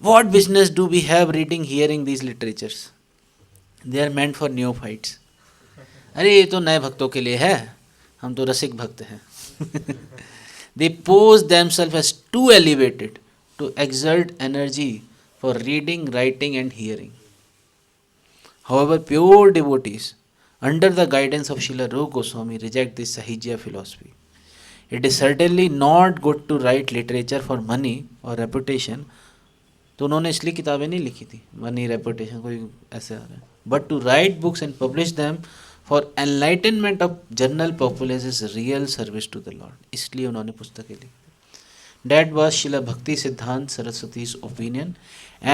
"What business do we have reading, hearing these literatures? They are meant for neophytes." अरे ये तो नए भक्तों के लिए है, हम तो रसिक भक्त हैं। They pose themselves as too elevated to exert energy for reading, writing and hearing. However, pure devotees under the guidance of Srila Rupa Goswami reject this Sahijya philosophy. It is certainly not good to write literature for money or reputation. तो उन्होंने इसलिए किताबें नहीं लिखी थी, मनी रेपुटेशन कोई ऐसे आ रहा है, but to write books and publish them for enlightenment of general populace is real service to the Lord, इसलिए उन्होंने पुस्तकें लिखी. That was Srila Bhakti Siddhanta Saraswati's opinion,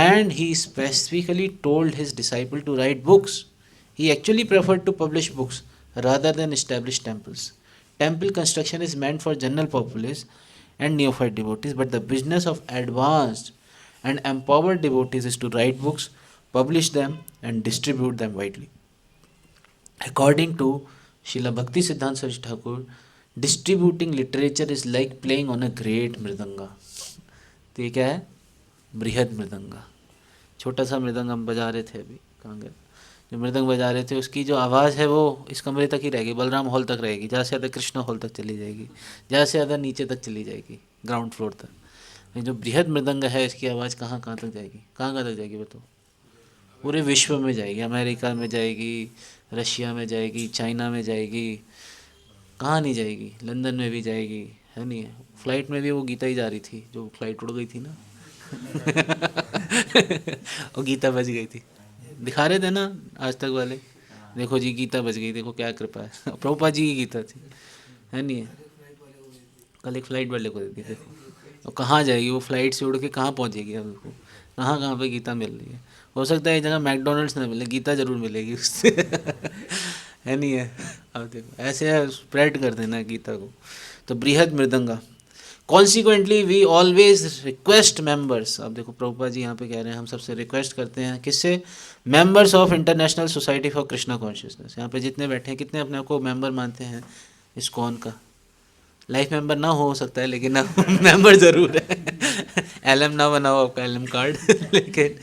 and he specifically told his disciple to write books. He actually preferred to publish books rather than establish temples. Temple construction is meant for general populace and neophyte devotees, but the business of advanced and empowered devotees is to write books, publish them, and distribute them widely. According to Srila Bhakti Siddhanta Saraswati Thakur, distributing literature is like playing on a great mridanga. तो ये क्या है? बृहद मृदंगा. छोटा सा मृदंग हम बजा रहे थे अभी, कहाँ गए? जो मृदंग बजा रहे थे उसकी जो आवाज़ है वो इस कमरे तक ही रहेगी, बलराम हॉल तक रहेगी, ज़्यादा से ज़्यादा कृष्णा हॉल तक चली जाएगी, ज़्यादा से ज़्यादा नीचे तक चली जाएगी, ग्राउंड फ्लोर तक. लेकिन जो बृहद मृदंग है इसकी आवाज़ कहाँ कहाँ तक जाएगी? कहाँ कहाँ तक जाएगी बताओ? पूरे विश्व में जाएगी, अमेरिका में जाएगी, रशिया में जाएगी, चाइना में जाएगी, कहाँ नहीं जाएगी, लंदन में भी जाएगी, है नहीं है. फ्लाइट में भी वो गीता ही जा रही थी, जो फ्लाइट उड़ गई थी ना. वो गीता बच गई थी, दिखा रहे थे ना आज तक वाले, देखो जी गीता बच गई, देखो क्या कृपा है. प्रभुपाद जी की गीता थी, है नहीं है. कल एक फ्लाइट वाले को दे दी, देखो और कहाँ जाएगी वो, फ्लाइट से उड़ के कहाँ पहुँचेगी. अब देखो कहाँ कहाँ पे गीता मिल रही है. हो सकता है एक जगह मैकडोनल्ड्स ना मिले, गीता जरूर मिलेगी उससे. है नहीं है. अब देखो ऐसे स्प्रेड कर देना गीता को. तो Brihad Mridanga. Consequently we always request members, अब देखो प्रभुपाद जी यहाँ पे कह रहे हैं हम सबसे रिक्वेस्ट करते हैं, किससे? Members of international society for Krishna consciousness. यहाँ पे जितने बैठे हैं कितने अपने आप को मेंबर मानते हैं इस्कॉन का? लाइफ मेंबर ना हो सकता है लेकिन मेंबर ज़रूर है. एलएम ना बना हो आपका एलएम कार्ड, लेकिन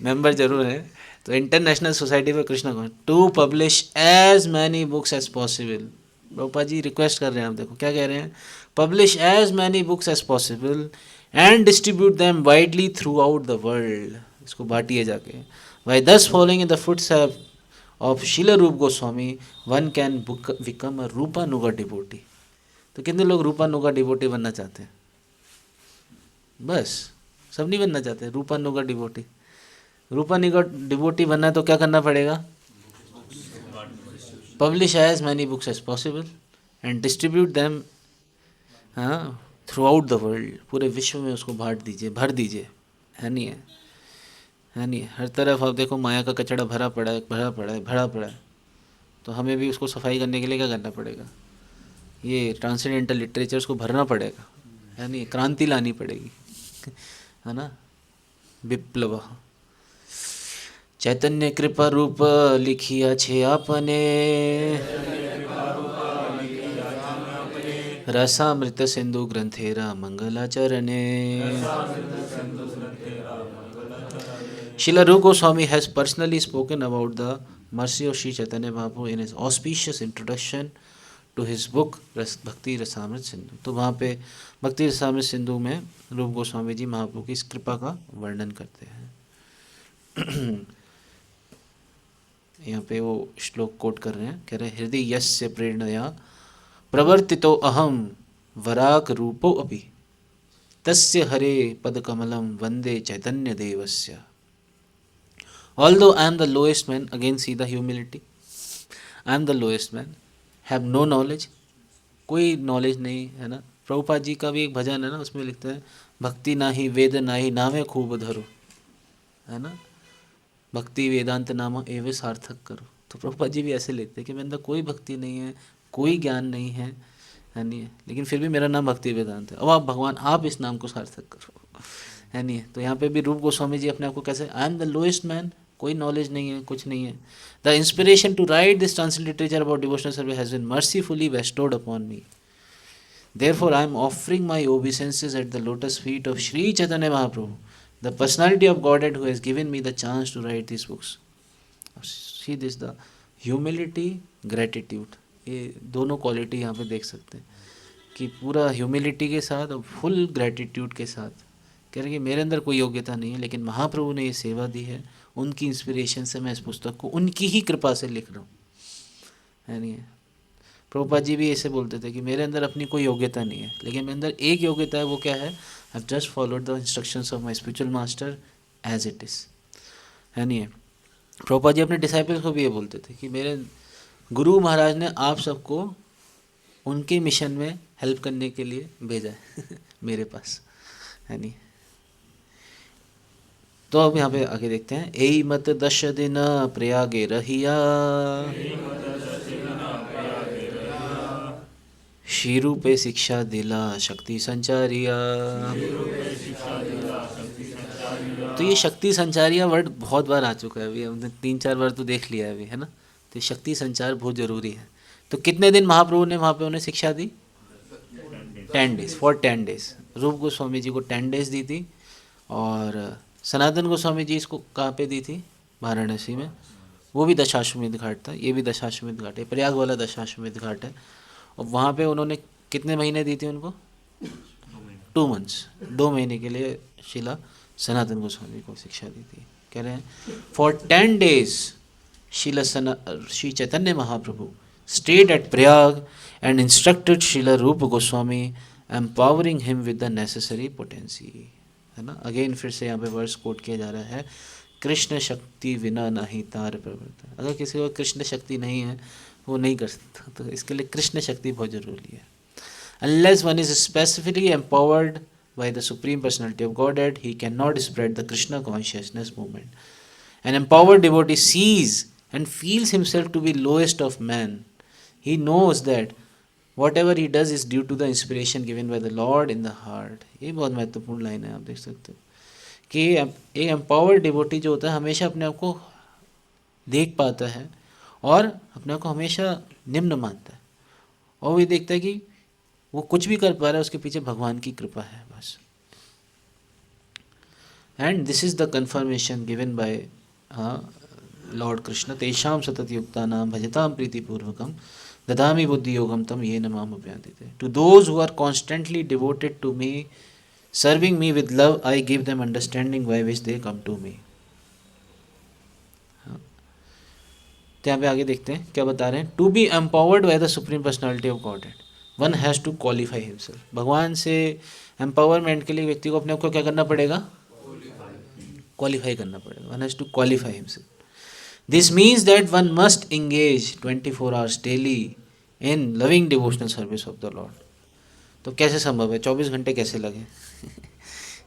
मेंबर ज़रूर है. तो international society for Krishna consciousness to publish as many books as possible. Prabhupada ji request कर रहे हैं, आप देखो क्या कह रहे हैं, publish as many books as possible and distribute them widely throughout the world. इसको बांटिए जाके. By thus following in the footsteps of Srila Rupa Goswami one can become a Rupanuga devotee. तो कितने लोग रूपानुगा डिवोटी बनना चाहते हैं? बस सब नहीं बनना चाहते रूपानुगा डिवोटी. रूपानुगा डिवोटी बनना है तो क्या करना पड़ेगा? Publish as many books as possible and distribute them throughout the world. पूरे विश्व में उसको बांट दीजिए, भर दीजिए. है नहीं है, है नहीं है. हर तरफ आप देखो माया का कचड़ा भरा पड़ा है, भरा पड़ा है, भरा पड़ा है. तो हमें भी उसको सफाई करने के लिए क्या करना पड़ेगा? ये ट्रांसेंडेंटल लिटरेचर्स को भरना पड़ेगा, है नहीं, क्रांति लानी पड़ेगी, है ना. विप्लव. चैतन्य कृपा रूप लिखिया छे आपने, Rasamrita Sindhu ग्रंथेरा मंगलाचरणे. Srila Rupa Goswami has personally spoken about the mercy of Sri Chaitanya Mahaprabhu in his auspicious introduction to his book Bhakti Rasamrit Sindhu. तो वहाँ पे भक्ति रसामृत सिंधु में रूप गोस्वामी जी महाप्रभु की इस कृपा का वर्णन करते हैं. यहाँ पे वो श्लोक कोट कर रहे हैं, कह रहे हैं हृदय यस्य प्रेरणया प्रवर्तितो अहम वराक रूपो अपि तस्य हरे पदकमलम वंदे चैतन्य देवस्य. Although I am the lowest man, again see the humility, I am the lowest man, have no knowledge, कोई नॉलेज नहीं है ना. प्रभुपाद जी का भी एक भजन है ना, उसमें लिखते हैं भक्ति नाही वेद नाही नामे खूब धरो, है ना. भक्ति वेदांत नामा एवं सार्थक करो. तो प्रभुपाद जी भी ऐसे लिखते हैं कि मेरे अंदर कोई भक्ति नहीं है, कोई ज्ञान नहीं है, है नहीं है, लेकिन फिर भी मेरा नाम भक्ति वेदांत है. अब आप भगवान आप इस नाम को सार्थक करो, है नहीं है. तो यहाँ पे भी रूप गोस्वामी जी अपने आप को कैसे, I am the lowest man, कोई नॉलेज नहीं है, कुछ नहीं है. The inspiration to write this translated literature about devotional service has been mercifully bestowed upon me. Therefore, I am offering my obeisances at the lotus feet of Sri Chaitanya Mahaprabhu, the personality of Godhead who has given me the chance to write these books. See this, the humility, gratitude, ये दोनों क्वालिटी यहाँ पे देख सकते हैं कि पूरा ह्यूमिलिटी के साथ और फुल ग्रेटिट्यूड के साथ कह रहे कि मेरे अंदर कोई योग्यता नहीं है, लेकिन महाप्रभु ने ये सेवा दी है, उनकी इंस्पिरेशन से मैं इस पुस्तक को उनकी ही कृपा से लिख रहा हूँ, है नहीं है। प्रभुपाद जी भी ऐसे बोलते थे कि मेरे अंदर अपनी कोई योग्यता नहीं है, लेकिन मेरे अंदर एक योग्यता है, वो क्या है, I have just followed the instructions of my spiritual master as it is, है नहीं है। प्रभुपाद जी अपने डिसाइपल्स को भी ये बोलते थे कि मेरे गुरु महाराज ने आप सबको उनके मिशन में हेल्प करने के लिए भेजा है मेरे पास, है नहीं। तो अब यहाँ पे आगे देखते हैं, एई मत 10 दिन प्रयागे रहिया, शीरू पे शिक्षा दिला शक्ति संचारिया। तो ये शक्ति संचारिया वर्ड बहुत बार आ चुका है, अभी हमने 3-4 बार तो देख लिया है अभी, है ना। तो शक्ति संचार बहुत ज़रूरी है। तो कितने दिन महाप्रभु ने वहाँ पे उन्हें शिक्षा दी? 10 डेज, फॉर 10 डेज। रूप गोस्वामी जी को 10 डेज दी थी, और सनातन गोस्वामी जी इसको कहाँ पे दी थी? वाराणसी में। वो भी दशाश्वमेध घाट था, ये भी दशाश्वमेध घाट है, प्रयाग वाला दशाश्वमेध घाट है। और वहाँ पे उन्होंने कितने महीने दी थी उनको? 2 मंथ्स, 2 महीने के लिए शिला सनातन गोस्वामी को शिक्षा दी थी। कह रहे हैं for 10 days Shri Chaitanya Mahaprabhu stayed at Prayag and instructed Srila Rupa Goswami, empowering him with the necessary potency, है ना। अगेन फिर से यहाँ पे वर्स कोट किया जा रहा है, कृष्ण शक्ति बिना नहीं तार प्रवर्तन। अगर किसी को कृष्ण शक्ति नहीं है वो नहीं कर सकता, तो इसके लिए कृष्ण शक्ति बहुत जरूरी है। Unless one is specifically empowered by the Supreme Personality of Godhead, he cannot spread the Krishna consciousness movement. An empowered devotee sees and feels himself to be lowest of man. He knows that whatever he does is due to the inspiration given by the Lord in the heart. ये बहुत महत्वपूर्ण लाइन है, आप देख सकते हो कि एक एम्पावर्ड डिवोटी जो होता है हमेशा अपने आप को देख पाता है और अपने आप को हमेशा निम्न मानता है, और वो ये देखता है कि वो कुछ भी कर पा रहा है उसके पीछे भगवान की कृपा है बस। And this is the confirmation given by Lord Krishna, तेषां सतत युक्तानां भजतां प्रीतिपूर्वकं ददामि बुद्धि योगम तम येन माम उपयान्ति। To those who are constantly devoted to me, serving me with love, I give them understanding by which they come to me. तो यहाँ पे आगे देखते हैं क्या बता रहे हैं, to be empowered by the supreme personality of God one has to qualify himself. भगवान से एम्पावरमेंट के लिए व्यक्ति को अपने आप को क्या करना पड़ेगा? क्वालिफाई करना पड़ेगा। One has to qualify himself. This means that one must engage 24 hours daily in loving devotional service of the Lord. तो कैसे संभव है? 24 घंटे कैसे लगे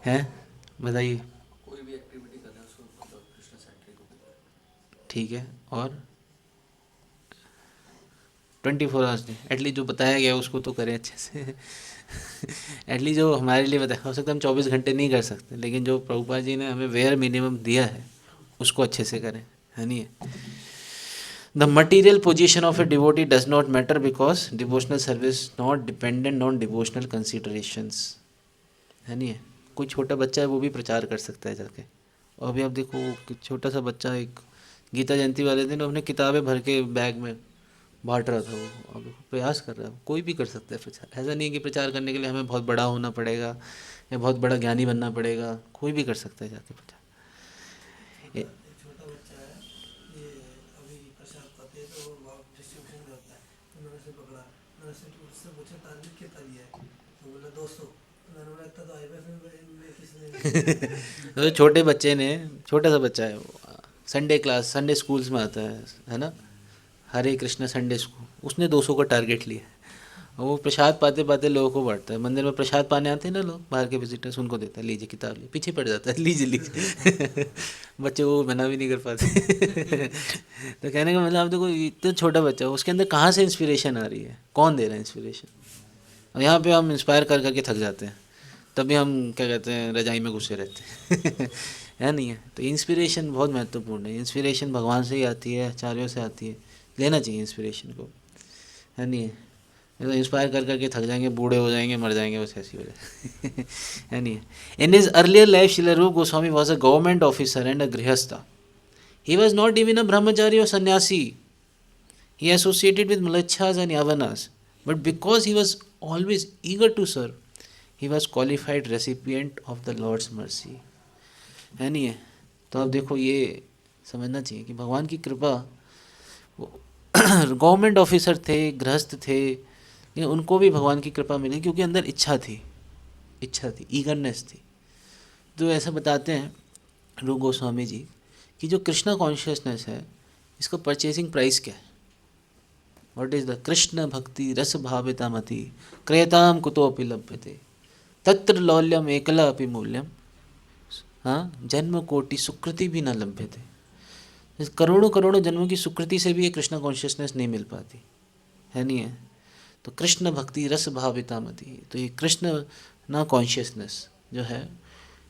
हैं, बताइए। कोई भी एक्टिविटी कर रहे हैं उसको कृष्ण सेंट्रिक, ठीक है, और 24 आवर्स नहीं, एटलीस्ट जो बताया गया उसको तो करें अच्छे से एटलीस्ट जो हमारे लिए बताया, हो सकता है हम 24 घंटे नहीं कर सकते, लेकिन जो प्रभुपाद जी ने हमें वेयर मिनिमम दिया है उसको अच्छे से करें, है नहीं है। The material position of a devotee does not matter because devotional service not dependent on devotional considerations, है नहीं है। कोई छोटा बच्चा है वो भी प्रचार कर सकता है जाके, और अभी आप देखो छोटा सा बच्चा एक गीता जयंती वाले दिन अपने किताबें भर के बैग में बांट रहा था, वो अब प्रयास कर रहा है। कोई भी कर सकता है प्रचार, ऐसा नहीं है कि प्रचार करने के लिए हमें बहुत बड़ा होना पड़ेगा या बहुत बड़ा ज्ञानी बनना पड़ेगा, कोई भी कर सकता है जाके प्रचार। छोटा बच्चा है, ये अभी प्रसाद पाते तो डिस्ट्रीब्यूशन करता है, तो मैंने उसे पकड़ा, मैंने उससे पूछा तारीख कितना दिया है, तो बोला 200। मैंने बोला इतना तो IMF में किसने तो छोटे बच्चे ने, छोटा सा बच्चा है, संडे क्लास, संडे स्कूल्स में आता है ना, हरे कृष्ण संडे स्कूल, उसने 200 का टारगेट लिया है, और वो प्रसाद पाते पाते लोगों को बांटता है। मंदिर में प्रसाद पाने आते हैं ना लोग, बाहर के विजिटर्स, उनको देता है, लीजिए किताब लीजिए, पीछे पड़ जाता है, लीजिए लीजिए बच्चे को मना भी नहीं कर पाते तो कहने का मतलब आप देखो, इतना छोटा बच्चा, उसके अंदर कहाँ से इंस्पिरेशन आ रही है, कौन दे रहा है इंस्पिरेशन। और यहाँ पे हम इंस्पायर कर करके थक जाते हैं, तभी हम क्या कहते हैं रजाई में घुसे रहते हैं है नहीं है। तो इंस्पिरेशन बहुत महत्वपूर्ण है। इंस्पिरेशन भगवान से ही आती है, आचार्यों से आती है, लेना चाहिए इंस्पिरेशन को, है नहीं है। तो इंस्पायर कर करके थक जाएंगे, बूढ़े हो जाएंगे, मर जाएंगे, बस ऐसी वजह है नहीं है। In his earlier life Srila Rupa Goswami was a government officer and a grihastha. He was not even a brahmachari और सन्यासी, He associated with mlechas and yavanas, but because he was always eager to serve, he was qualified recipient of the Lord's mercy. है नहीं है? तो अब देखो ये समझना चाहिए कि भगवान की कृपा, गवर्नमेंट ऑफिसर थे, गृहस्थ थे, लेकिन उनको भी भगवान की कृपा मिली क्योंकि अंदर इच्छा थी, ईगरनेस थी। तो ऐसा बताते हैं रूप गोस्वामी जी कि जो कृष्णा कॉन्शियसनेस है, इसका परचेसिंग प्राइस क्या है? व्हाट इज द कृष्ण भक्ति रस भाविता मति क्रेताम कुतोपि लभ्यते तत्र लौल्यम एकला अपि मूल्यम, हाँ, जन्म कोटि सुकृति भी न लभ्यते। करोड़ों करोड़ों जन्मों की सुकृति से भी ये कृष्णा कॉन्शियसनेस नहीं मिल पाती है, नहीं है? तो कृष्ण भक्ति रस भाविता मति, तो ये कृष्ण ना कॉन्शियसनेस जो है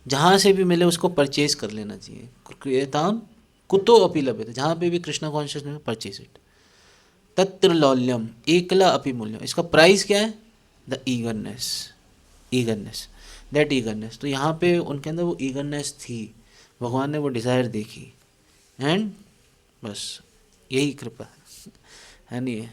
जहाँ से भी मिले उसको परचेज कर लेना चाहिए। क्रियताम कुतो अपि लभ्यते, जहाँ पे भी कृष्णा कॉन्शियसनेस परचेज इट। तत्र लौल्यम एकला अपि मूल्यम, इसका प्राइस क्या है? The eagerness, that eagerness. तो यहाँ पे उनके अंदर वो ईगरनेस थी, भगवान ने वो डिज़ायर देखी, एंड बस यही कृपा है नहीं है?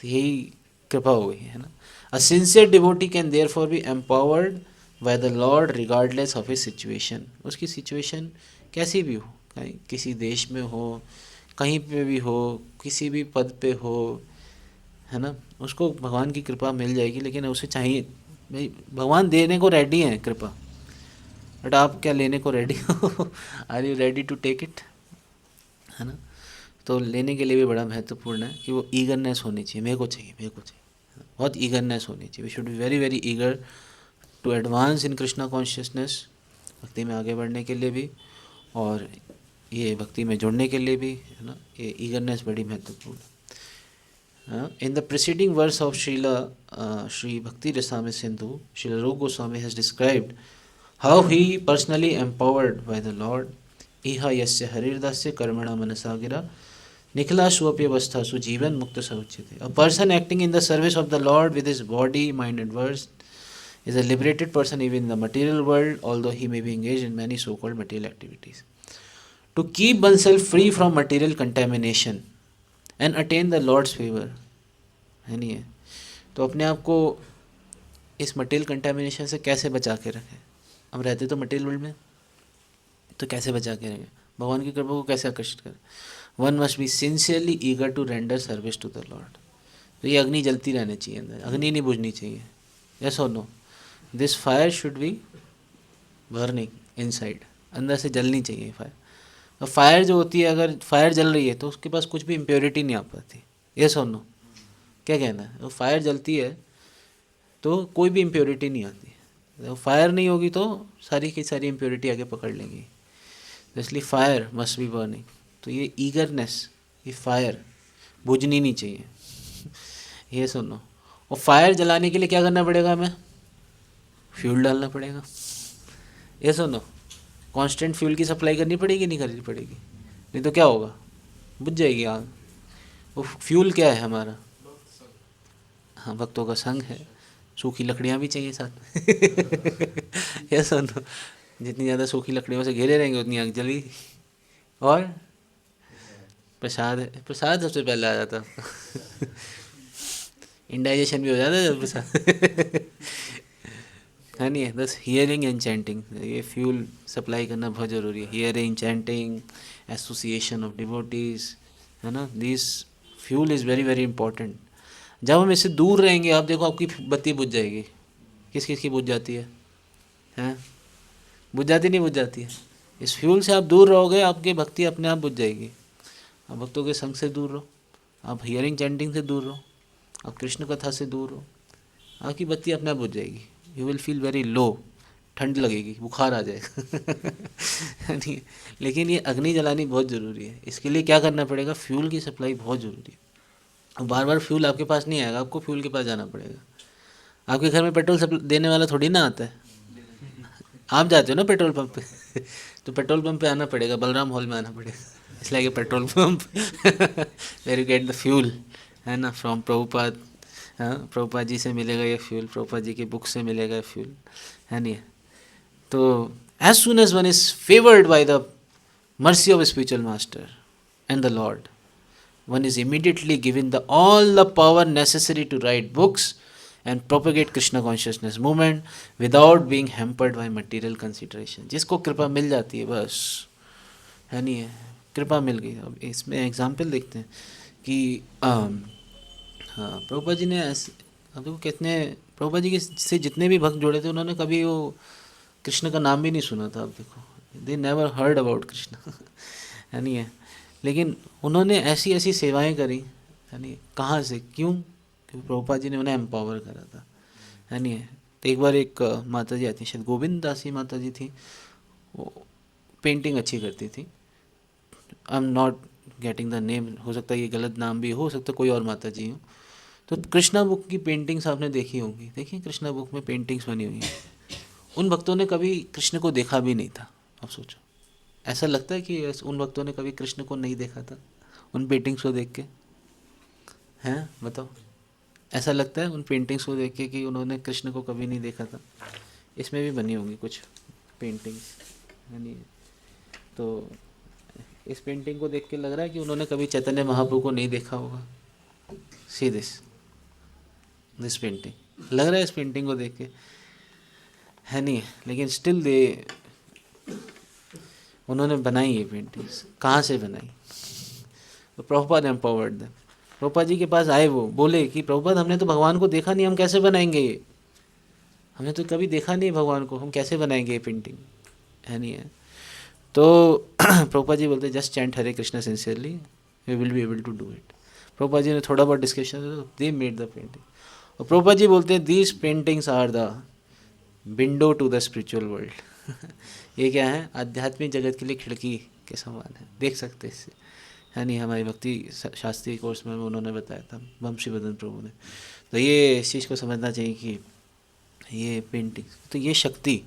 तो यही कृपा हो गई है ना। अ sincere devotee can therefore B empowered by the Lord regardless of his situation. उसकी सिचुएशन कैसी भी हो, कहीं किसी देश में हो, कहीं पे भी हो, किसी भी पद पे हो, है ना, उसको भगवान की कृपा मिल जाएगी। लेकिन उसे चाहिए भाई, भगवान देने को रेडी है कृपा, बट आप क्या लेने को रेडी हो? Are you ready to take it, है ना? तो लेने के लिए भी बड़ा महत्वपूर्ण है कि वो ईगरनेस होनी चाहिए, मेरे को चाहिए, बहुत ईगरनेस होनी चाहिए। We should be very very eager to advance in Krishna consciousness, भक्ति में आगे बढ़ने के लिए भी और ये भक्ति में जुड़ने के लिए भी, है ना, ये ईगरनेस बड़ी महत्वपूर्ण है। In the preceding verse of Sri Bhakti Rasamrita Sindhu, Srila Rupa Goswami has described how he personally empowered by the Lord, iha yasya harirdasya karmana manasagira nikla suapya avasthasu jivan mukta sauchyate. A person acting in the service of the Lord with his body, mind and words is a liberated person even in the material world, although he may be engaged in many so-called material activities. To keep oneself free from material contamination and attain the Lord's favour, है नहीं है? तो अपने आप को इस मटेरियल कंटेमिनेशन से कैसे बचा के रखें? हम रहते तो मटेरियल वर्ल्ड में, तो कैसे बचा के रखें? भगवान की कृपा को कैसे आकर्षित करें? One must be sincerely eager to render service to the Lord. तो ये अग्नि जलती रहनी चाहिए अंदर, अग्नि नहीं बुझनी चाहिए। यस और no? This fire should be burning inside, अंदर से जलनी चाहिए फायर। और फायर जो होती है, अगर फायर जल रही है तो उसके पास कुछ भी इम्प्योरिटी नहीं आ पाती। यस और नो? क्या कहना है? वो फायर जलती है तो कोई भी इम्प्योरिटी नहीं आती, तो फायर नहीं होगी तो सारी की सारी इम्प्योरिटी आगे पकड़ लेंगी। इसलिए फायर मस्ट बी बर्निंग। तो ये ईगरनेस, ये फायर बुझनी नहीं चाहिए। ये सुनो, और फायर जलाने के लिए क्या करना पड़ेगा? हमें फ्यूल डालना पड़ेगा। ये सुनो, कांस्टेंट फ्यूल की सप्लाई करनी पड़ेगी, नहीं करनी पड़ेगी? नहीं तो क्या होगा? बुझ जाएगी आग। वो फ्यूल क्या है हमारा? हाँ, भक्तों का संग है। सूखी लकड़ियाँ भी चाहिए साथ में। ये सुनो, जितनी ज़्यादा सूखी लकड़ियों से घेरे रहेंगे उतनी आग जली। और प्रसाद है, प्रसाद सबसे पहले आ जाता। इंडाइजेशन भी हो जाता है जब प्रसाद है नहीं है? बस हियरिंग एंड चैंटिंग, ये फ्यूल सप्लाई करना बहुत ज़रूरी है। Hearing, chanting, association of devotees, है ना, this fuel is very very important. जब हम इससे दूर रहेंगे, आप देखो आपकी बत्ती बुझ जाएगी। किस किस की बुझ जाती है? हैं? बुझ जाती नहीं बुझ जाती है? इस फ्यूल से आप दूर रहोगे, आपकी भक्ति अपने आप बुझ जाएगी। आप भक्तों के संग से दूर रहो, आप हियरिंग चैंटिंग से दूर रहो, आप कृष्ण कथा से दूर रहो, आपकी बत्ती अपने आप बुझ जाएगी। You will feel very low, ठंड लगेगी, बुखार आ जाएगा। नहीं, लेकिन ये अग्नि जलानी बहुत ज़रूरी है। इसके लिए क्या करना पड़ेगा? फ्यूल की सप्लाई बहुत ज़रूरी है। अब बार बार फ्यूल आपके पास नहीं आएगा, आपको फ्यूल के पास जाना पड़ेगा। आपके घर में पेट्रोल देने वाला थोड़ी ना आता है। आप जाते हो ना पेट्रोल पंप पे, तो पेट्रोल पंप पे आना पड़ेगा, बलराम हॉल में आना पड़ेगा। इसलिए कि petrol pump where you get the fuel, है ना, फ्रॉम प्रभुपाद। हाँ, प्रभुपाद जी से मिलेगा ये फ्यूल, प्रभुपाद जी की बुक से मिलेगा ये फ्यूल, है नहीं? तो as soon as one is favoured by the mercy of spiritual master and the Lord, one is immediately given all the power necessary to write books and propagate Krishna consciousness movement without being hampered by material consideration. जिसको कृपा मिल जाती है बस, है नहीं है, कृपा मिल गई. अब इसमें एग्जाम्पल देखते हैं कि हाँ, प्रभुपाद जी ने ऐसे, अब देखो कितने प्रभुपाद जी के से जितने भी भक्त जुड़े थे उन्होंने कभी वो कृष्ण का नाम भी नहीं सुना था. अब देखो, they never heard about Krishna, है नहीं है, लेकिन उन्होंने ऐसी ऐसी सेवाएं करी, है नहीं. कहाँ से, क्यों? क्योंकि प्रभुपाद जी ने उन्हें एम्पावर करा था, है नहीं है. तो एक बार एक माता जी आती, शायद गोविंद दासी माता जी थी, वो पेंटिंग अच्छी करती थी. I am not getting the name, हो सकता है ये गलत नाम भी हो सकता है कोई और माता जी हो. तो कृष्णा बुक की पेंटिंग्स आपने देखी होंगी, देखिए कृष्णा बुक में पेंटिंग्स बनी हुई हैं. उन भक्तों ने कभी कृष्ण को देखा भी नहीं था. अब सोचो, ऐसा लगता है कि उन भक्तों ने कभी कृष्ण को नहीं देखा था उन पेंटिंग्स को देख के, हैं बताओ, ऐसा लगता है उन पेंटिंग्स को देख के कि उन्होंने कृष्ण को कभी नहीं देखा था. इसमें भी बनी होंगी कुछ पेंटिंग्स, है नहीं. तो इस पेंटिंग को देख के लग रहा है कि उन्होंने कभी चैतन्य महाप्रभु को नहीं देखा होगा. सी दिस पेंटिंग, लग रहा है इस पेंटिंग को देख के, है नहीं, लेकिन स्टिल दे उन्होंने बनाई ये पेंटिंग्स. कहाँ से बनाई? तो प्रभुपाद एम्पावर्ड देम. प्रभुपाद जी के पास आए, वो बोले कि प्रभुपाद हमने तो भगवान को देखा नहीं, हम कैसे बनाएंगे ये, हमने तो कभी देखा नहीं भगवान को, हम कैसे बनाएंगे ये पेंटिंग, है नहीं है. तो प्रभुपाद जी बोलते just chant Hare Krishna sincerely, we will be able to do it. Prabhupada ji ने थोड़ा बहुत discussion, they made the painting. और प्रभुपाद जी बोलते हैं these paintings are the window to the spiritual world. ये क्या है? आध्यात्मिक जगत के लिए खिड़की के समान है, देख सकते इससे, है नहीं. हमारी भक्ति शास्त्रीय कोर्स में उन्होंने बताया था, वंशी बदन प्रभु ने. तो ये इस चीज़ को समझना चाहिए कि ये पेंटिंग, तो ये शक्ति,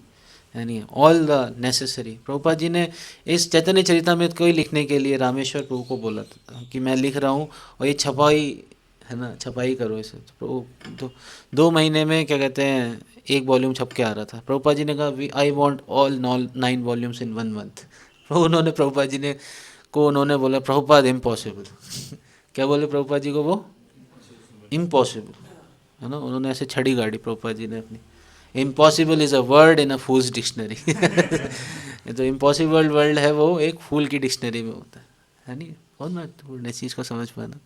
है नहीं, all the necessary. Prabhupada ji ने इस चैतन्य चरितामृत को ही लिखने के लिए रामेश्वर प्रभु को बोला था कि मैं लिख रहा हूँ और ये छपाई, है ना, छपाई करो इसे. तो 2 महीने में क्या कहते हैं 1 वॉल्यूम छप के आ रहा था. प्रभुपाद जी ने कहा I want all 9 volumes in 1 month. उन्होंने प्रभुपाद जी ने को उन्होंने बोला प्रभुपाद इम्पॉसिबल. क्या बोले प्रभुपाद जी को? वो इम्पॉसिबल, है ना. उन्होंने ऐसे छड़ी गाड़ी प्रभुपाद जी ने अपनी. Impossible is a word in a fools dictionary. तो इम्पॉसिबल वर्ड है वो एक फूल की डिक्शनरी में होता है नहीं. बहुत महत्वपूर्ण इस चीज़ को समझ पाना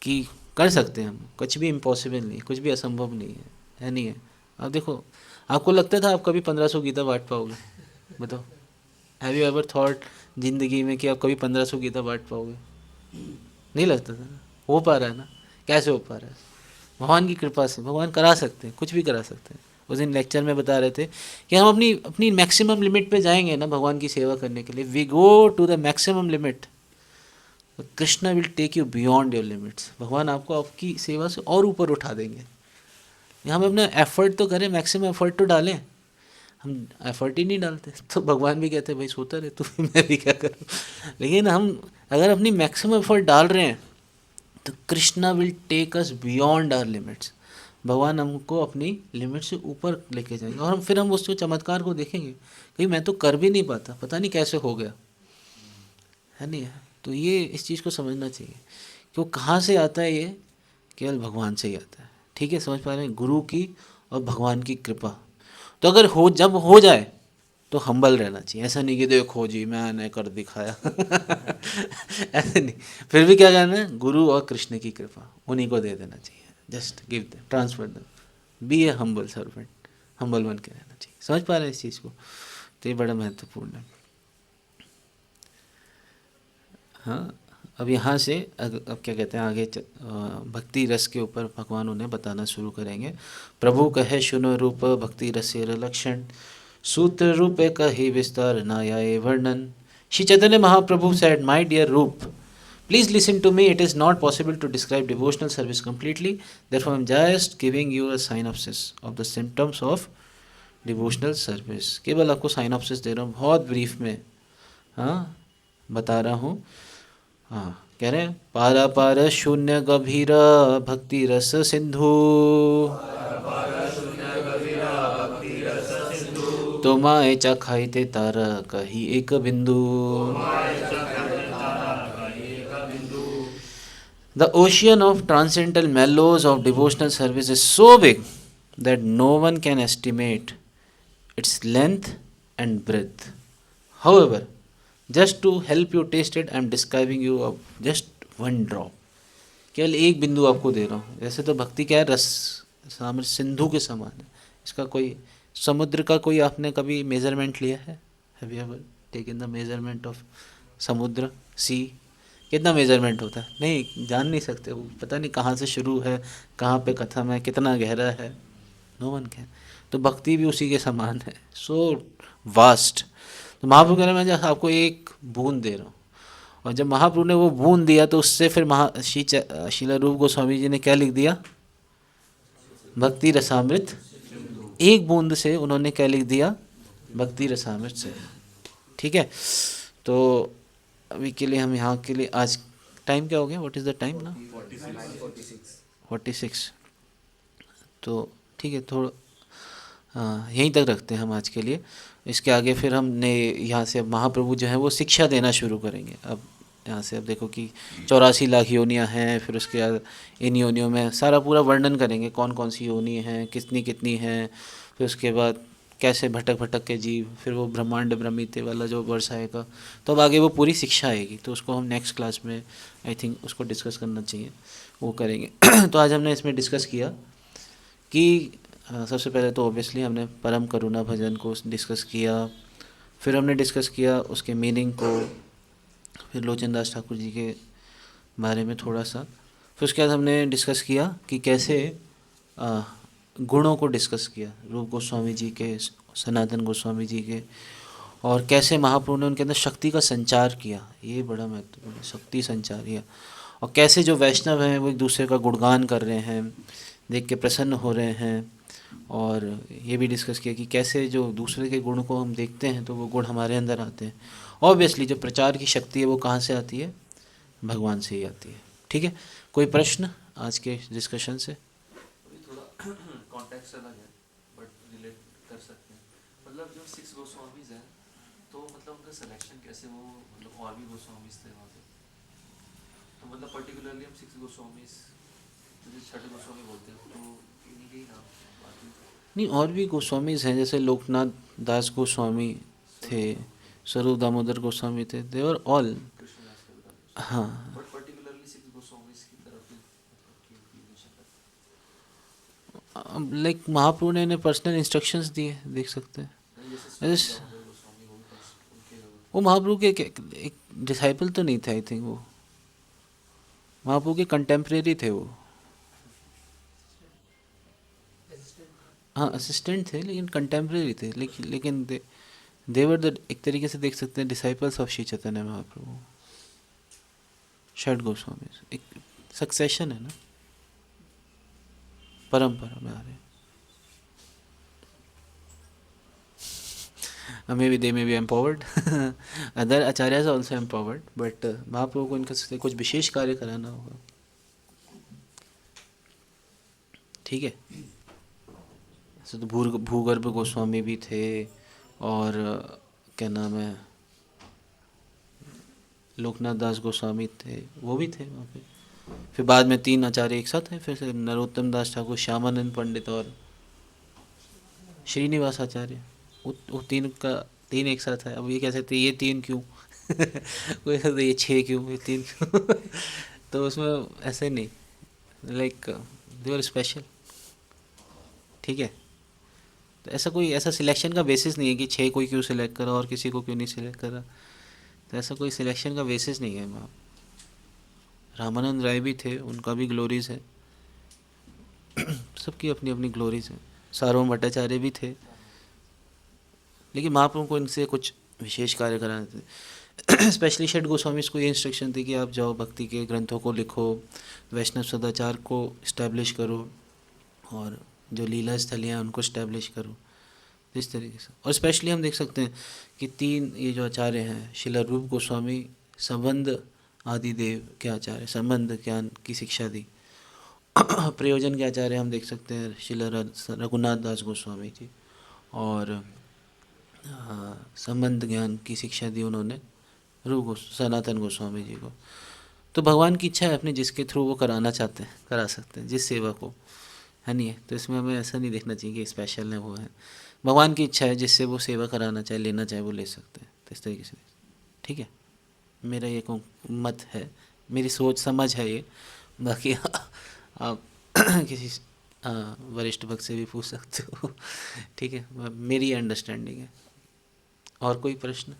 कि कर सकते हैं हम, कुछ भी इम्पॉसिबल नहीं, कुछ भी असंभव नहीं है नहीं है. अब देखो, आपको लगता था आप कभी 1500 गीता बांट पाओगे? बताओ, हैव यू एवर थॉट जिंदगी में कि आप कभी 1500 गीता बांट पाओगे? नहीं लगता था. हो पा रहा है ना. कैसे हो पा रहा है? भगवान की कृपा से. भगवान करा सकते हैं, कुछ भी करा सकते हैं. उस दिन लेक्चर में बता रहे थे कि हम अपनी मैक्सिमम लिमिट पे जाएंगे ना भगवान की सेवा करने के लिए. We go to the maximum limit, Krishna will take you beyond your limits. भगवान आपको आपकी सेवा से और ऊपर उठा देंगे. हम अपना एफर्ट तो करें, मैक्सिमम एफर्ट तो डालें. हम एफर्ट ही नहीं डालते तो भगवान भी कहते हैं भाई सोता रहे तू, मैं भी क्या करूँ. लेकिन हम अगर अपनी मैक्सिमम एफर्ट डाल रहे हैं तो Krishna will take us beyond our limits. भगवान हमको अपनी लिमिट से ऊपर लेके जाएंगे और फिर हम उसके चमत्कार को देखेंगे कि मैं तो कर भी नहीं पाता, पता नहीं कैसे हो गया, है नहीं. तो ये इस चीज़ को समझना चाहिए कि वो कहाँ से आता है. ये केवल भगवान से ही आता है. ठीक है, समझ पा रहे हैं? गुरु की और भगवान की कृपा. तो अगर जब हो जाए तो हम्बल रहना चाहिए. ऐसा नहीं कि देखो जी मैंने कर दिखाया. ऐसे नहीं. फिर भी क्या कहना है? गुरु और कृष्ण की कृपा, उन्हीं को दे देना चाहिए. Just give them, transfer them, be a humble servant. Humble बन के रहना चाहिए. समझ पा रहे हैं इस चीज़ को? तो ये बड़ा महत्वपूर्ण है. हाँ, अब यहाँ से अब क्या कहते हैं आगे भक्ति रस के ऊपर भगवान उन्हें बताना शुरू करेंगे. प्रभु कहे सुनो रूप भक्ति रसेर लक्षण, सूत्र रूप कही विस्तार नायाय वर्णन. श्री चैतन्य महाप्रभु said, my dear Roop, please listen to me. It is not possible to describe devotional service completely. Therefore, I am just giving you a synopsis of the symptoms of devotional service. केवल आपको synopsis दे रहा हूँ बहुत ब्रीफ में. हाँ, बता रहा हूँ. हाँ, कह रहे हैं पारा पार शून्य गभीर भक्ति रस सिंधु, तोमाए चखाइते तारा कही एक बिंदु. The ocean of transcendental mellows of devotional service is so big that no one can estimate its length and breadth. However, just to help you taste it, I am describing you of just one drop. केवल एक बिंदु आपको दे रहा हूँ. जैसे तो भक्ति क्या है, रस सामर सिंधु के समान है. इसका कोई समुद्र का कोई आपने कभी मेजरमेंट लिया है? Have you ever taken the measurement of समुद्र, सी? कितना मेजरमेंट होता है? नहीं, जान नहीं सकते. वो पता नहीं कहाँ से शुरू है, कहाँ पे खत्म है, कितना गहरा है. No one can. तो भक्ति भी उसी के समान है, सो वास्ट. तो महाप्रभु कह रहे हैं मैं आपको एक बूंद दे रहा हूँ. और जब महाप्रभु ने वो बूंद दिया तो उससे फिर शीला रूप गोस्वामी जी ने क्या लिख दिया? भक्ति रसामृत. एक बूंद से उन्होंने क्या लिख दिया? भक्ति रसामृत से. ठीक है. तो अभी के लिए हम यहाँ के लिए आज टाइम क्या हो गया? व्हाट इज़ द टाइम ना? 46. तो ठीक है, थोड़ा यहीं तक रखते हैं हम आज के लिए. इसके आगे फिर हमने यहाँ से अब महाप्रभु जो है वो शिक्षा देना शुरू करेंगे. अब यहाँ से अब देखो कि 84 लाख योनियाँ हैं. फिर उसके बाद इन योनियों में सारा पूरा वर्णन करेंगे, कौन कौन सी योनि हैं, कितनी कितनी हैं. फिर उसके बाद कैसे भटक भटक के जीव, फिर वो ब्रह्मांड ब्रह्मीते वाला जो वर्ष आएगा. तो अब आगे वो पूरी शिक्षा आएगी, तो उसको हम नेक्स्ट क्लास में आई थिंक उसको डिस्कस करना चाहिए, वो करेंगे. तो आज हमने इसमें डिस्कस किया कि सबसे पहले तो ऑब्वियसली हमने परम करुणा भजन को डिस्कस किया. फिर हमने डिस्कस किया उसके मीनिंग को. फिर लोचन दास ठाकुर जी के बारे में थोड़ा सा. फिर उसके बाद हमने डिस्कस किया कि कैसे गुणों को डिस्कस किया, रूप गोस्वामी जी के, सनातन गोस्वामी जी के, और कैसे महाप्रभु ने उनके अंदर शक्ति का संचार किया. ये बड़ा महत्वपूर्ण, शक्ति संचार किया. और कैसे जो वैष्णव हैं वो एक दूसरे का गुणगान कर रहे हैं, देख के प्रसन्न हो रहे हैं. और ये भी डिस्कस किया कि कैसे जो दूसरे के गुण को हम देखते हैं तो वो गुण हमारे अंदर आते हैं. ऑब्वियसली जो प्रचार की शक्ति है वो कहाँ से आती है? भगवान से ही आती है. ठीक है. कोई प्रश्न आज के डिस्कशन से? अभी थोड़ा कॉन्टेक्स्ट अलग है बट रिलेट कर सकते हैं. मतलब जो 6 गोस्वामीज हैं तो मतलब उनका सिलेक्शन कैसे, वो मतलब और भी गोस्वामीज थे वहाँ पे, तो मतलब पर्टिकुलरली हम 6 गोस्वामीज जो छठे गोस्वामी बोलते हैं तो इन्हीं के ही नाम बाकी नहीं, और भी गोस्वामीज हैं. जैसे लोकनाथ दास गोस्वामी थे, स्वरूप दामोदर गोस्वामी थे, दे वर ऑल. कृष्णदास कविराज. हाँ, बट पर्टिकुलरली 6 गोस्वामीज की तरफ ही मतलब की इंक्लिनेशन है. लाइक महाप्रभु ने इन्हें पर्सनल इंस्ट्रक्शंस दिए, देख सकते हैं. जैसे स्वरूप दामोदर गोस्वामी वो भी उनके वो महाप्रभु के एक डिसाइपल तो नहीं थे आई थिंक. वो महाप्रभु के कंटेम्प्रेरी थे वो. हाँ, असिस्टेंट थे लेकिन कंटेम्प्रेरी थे. लेकिन देवर द, एक तरीके से देख सकते हैं, डिसाइपल्स ऑफ श्री चैतन्य महाप्रभु. षड गोस्वामी एक सक्सेशन है ना, परंपरा में आ रहे हैं. maybe they may be empowered. other acharyas are also empowered, but महाप्रभु को इनका से कुछ विशेष कार्य कराना होगा. ठीक है. ऐसे तो भूगर्भ गोस्वामी भी थे, और क्या नाम है, लोकनाथ दास गोस्वामी थे, वो भी थे वहाँ पे. फिर बाद में 3 आचार्य एक साथ हैं. फिर से नरोत्तम दास ठाकुर, श्यामानंद पंडित और श्रीनिवास आचार्य. वो 3 एक साथ है. अब ये कह सकते ये 3 क्यों? कोई कहते ये 6 क्यों, ये 3 क्यों? तो उसमें ऐसे नहीं, लाइक दे वर स्पेशल. ठीक है. तो ऐसा सिलेक्शन का बेसिस नहीं है कि 6 कोई क्यों सिलेक्ट करा और किसी को क्यों नहीं सिलेक्ट करा. तो ऐसा कोई सिलेक्शन का बेसिस नहीं है. वहाँ रामानंद राय भी थे, उनका भी ग्लोरीज है. सबकी अपनी अपनी ग्लोरीज है. सार्वभौम भट्टाचार्य भी थे, लेकिन महाप्रभु को इनसे कुछ विशेष कार्य कराने थे. स्पेशली षड गोस्वामी को ये इंस्ट्रक्शन थी कि आप जाओ भक्ति के ग्रंथों को लिखो, वैष्णव सदाचार को इस्टेब्लिश करो, और जो लीला स्थलियाँ उनको इस्टेब्लिश करो. इस तरीके से. और स्पेशली हम देख सकते हैं कि 3 ये जो आचार्य हैं, शिला रूप गोस्वामी संबंध आदिदेव के आचार्य, संबंध ज्ञान की शिक्षा दी. प्रयोजन के आचार्य हम देख सकते हैं शिला रघुनाथ दास गोस्वामी जी, और संबंध ज्ञान की शिक्षा दी उन्होंने सनातन गोस्वामी जी को. तो भगवान की इच्छा है, अपने जिसके थ्रू वो कराना चाहते हैं करा सकते हैं, जिस सेवा को, है नहीं है। तो इसमें हमें ऐसा नहीं देखना चाहिए कि स्पेशल है वो है, भगवान की इच्छा है, जिससे वो सेवा कराना चाहे लेना चाहे वो ले सकते हैं। तो इस तरीके से, ठीक है, मेरा ये मत है, मेरी सोच समझ है ये। बाकी आप किसी वरिष्ठ भक्त से भी पूछ सकते हो, ठीक है, मेरी अंडरस्टैंडिंग है। और कोई प्रश्न?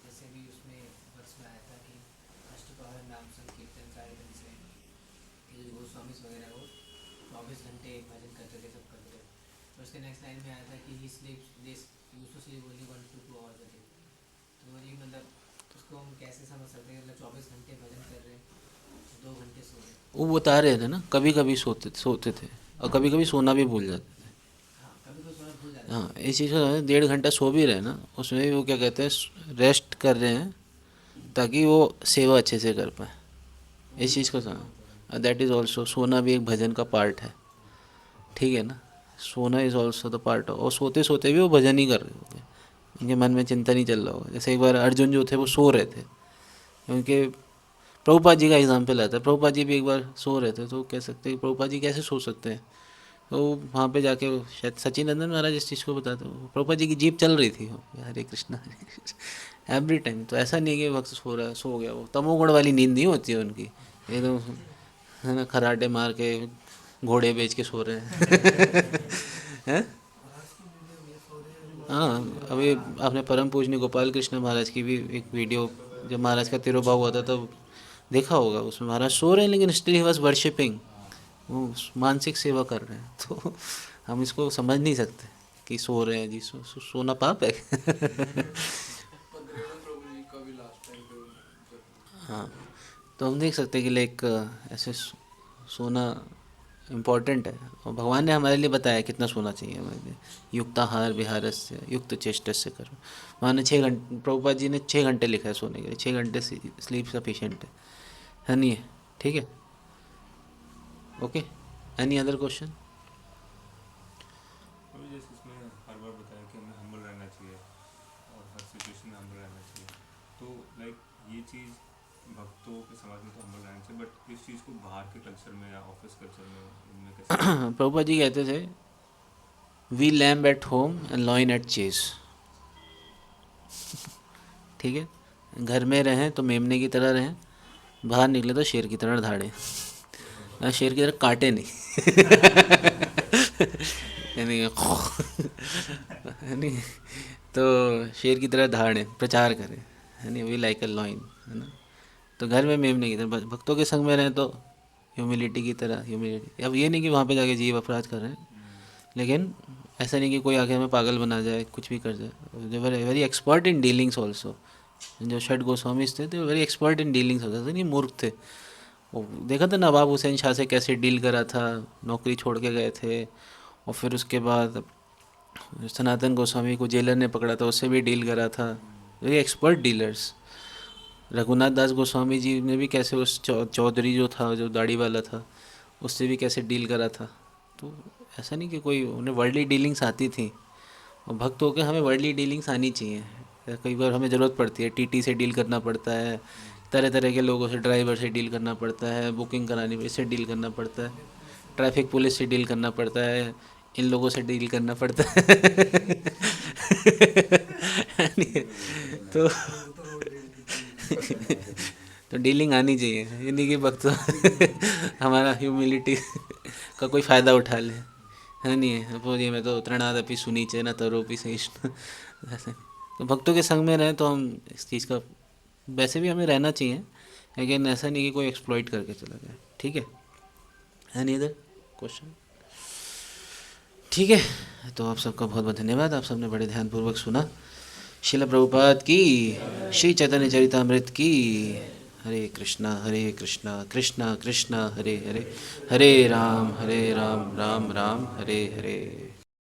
जैसे भी उसमें वर्ष में आया था कि अष्टप्रहर नाम संकीर्तन कार्यक्रम से ये जो गोस्वामी वगैरह वो 24 घंटे भजन करते थे, सब करते थे। तो उसके नेक्स्ट लाइन में आया था कि he sleeps this used to sleep only 1 to 2 hours a day। तो ये मतलब उसको हम कैसे समझ सकते हैं, मतलब 24 घंटे भजन कर रहे हैं, 2 घंटे सो रहे हैं। वो बता रहे थे ना, कभी कभी सोते थे और कभी कभी सोना भी भूल जाते थे। हाँ, कभी कोई सोना भूल जाता है। हाँ, इस चीज़ का 1.5 घंटा सो भी रहे ना, उसमें भी वो क्या कहते हैं, रेस्ट कर रहे हैं ताकि वो सेवा अच्छे से कर पाए। इस चीज़ को दैट इज़ ऑल्सो, सोना भी एक भजन का पार्ट है, ठीक है ना। सोना is also the part of, और सोते सोते भी वो भजन ही कर रहे होते हैं, उनके मन में चिंता नहीं चल रहा होगा। जैसे एक बार अर्जुन जो थे वो सो रहे थे, क्योंकि प्रभुपाद जी का एग्जाम्पल आता है, प्रभुपाद जी भी एक बार सो रहे थे, तो कह सकते हैं प्रभुपाद जी कैसे सो सकते हैं। तो वहाँ पे जाके शायद सचिनंदन महाराज इस चीज़ को बताते हो, प्रभुपाद जी की जीप चल रही थी, हरे कृष्णा एवरी टाइम। तो ऐसा नहीं है कि वक्त सो रहा सो गया, वो तमोगुण वाली नींद नहीं होती है उनकी, एकदम है ना, खराटे मार के घोड़े बेच के सो रहे हैं हैं। हाँ, अभी आपने परम पूजनीय गोपाल कृष्ण महाराज की भी एक वीडियो, जब महाराज का तिरुभाव हुआ था तब देखा होगा, उसमें महाराज सो रहे हैं लेकिन स्टिल ही वाज वर्शिपिंग, वो मानसिक सेवा कर रहे हैं। तो हम इसको समझ नहीं सकते कि सो रहे हैं जी, सोना पाप है हाँ, तो हम देख सकते हैं कि लाइक ऐसे सोना इम्पॉर्टेंट है, और भगवान ने हमारे लिए बताया कितना सोना चाहिए हमें। युक्ताहार विहारस्य युक्त चेष्टस्य करो, वहाँ ने 6 घंटे, प्रभुपाद जी ने 6 घंटे लिखा है सोने के लिए, 6 घंटे स्लीप सफिशिएंट है नहीं है, ठीक है, ओके। Any other question? अभी जैसे इसमें हर बार बताया कि हमें हम्बल रहना चाहिए और हर सिचुएशन में हम्बल रहना चाहिए, तो लाइक ये चीज़ भक्तों के समाज में तो हम्बल रहना चाहिए, बट इस चीज़ को बाहर के कल्चर में या ऑफिस कल्चर में इनमें कैसे? प्रभुपाद जी कहते थे, we lamb at home and lion at chase, ठीक है, घर में रहें तो मेमने की तरह रहें, बाहर निकले तो शेर की तरह धाड़े, शेर की तरह काटे नहीं यानी यानी तो शेर की तरह धाड़े, प्रचार करें, है नहीं, वी लाइक अ लॉइन, है ना। तो घर में मेमने की तरह, भक्तों के संग में रहें तो ह्यूमिलिटी की तरह, ह्यूमिलिटी। अब ये नहीं कि वहाँ पे जाके जीव अपराध कर रहे हैं, लेकिन ऐसा नहीं कि कोई आके हमें पागल बना जाए, कुछ भी कर जाए। They were very expert in dealings also, जो षट गोस्वामीज थे, तो वेरी एक्सपर्ट इन डीलिंग्स होता था, नहीं मूर्ख थे। वो देखा था नवाब हुसैन शाह से कैसे डील करा था, नौकरी छोड़ के गए थे, और फिर उसके बाद सनातन गोस्वामी को जेलर ने पकड़ा था, उससे भी डील करा था, वेरी एक्सपर्ट डीलर्स। रघुनाथ दास गोस्वामी जी ने भी कैसे उस चौधरी जो था, जो दाढ़ी वाला था, उससे भी कैसे डील करा था। तो ऐसा नहीं कि कोई, उन्हें वर्ल्डली डीलिंग्स आती थी, और भक्त होकर हमें वर्ल्डली डीलिंग्स आनी चाहिए। कई बार हमें ज़रूरत पड़ती है, टीटी से डील करना पड़ता है, तरह तरह के लोगों से, ड्राइवर से डील करना पड़ता है, बुकिंग करानी इससे डील करना पड़ता है, ट्रैफिक पुलिस से डील करना पड़ता है, इन लोगों से डील करना पड़ता है तो तो डीलिंग आनी चाहिए, ये नहीं कि भक्त हमारा ह्यूमिलिटी का कोई फ़ायदा उठा ले, है नहीं है। बोलिए मैं तो तृणादपि सुनीचे न तरोपि सहिष्णु, ऐसे। तो भक्तों के संग में रहें तो हम इस चीज़ का, वैसे भी हमें रहना चाहिए, लेकिन ऐसा नहीं कि कोई एक्सप्लॉइट करके चला जाए, ठीक है। नहीं इधर क्वेश्चन, ठीक है। तो आप सबका बहुत बहुत धन्यवाद, आप सबने बड़े ध्यानपूर्वक सुना। शिल प्रभुपाद की, श्री चैतन्य चरितामृत की। हरे कृष्णा कृष्णा कृष्णा हरे हरे, हरे राम राम राम हरे हरे।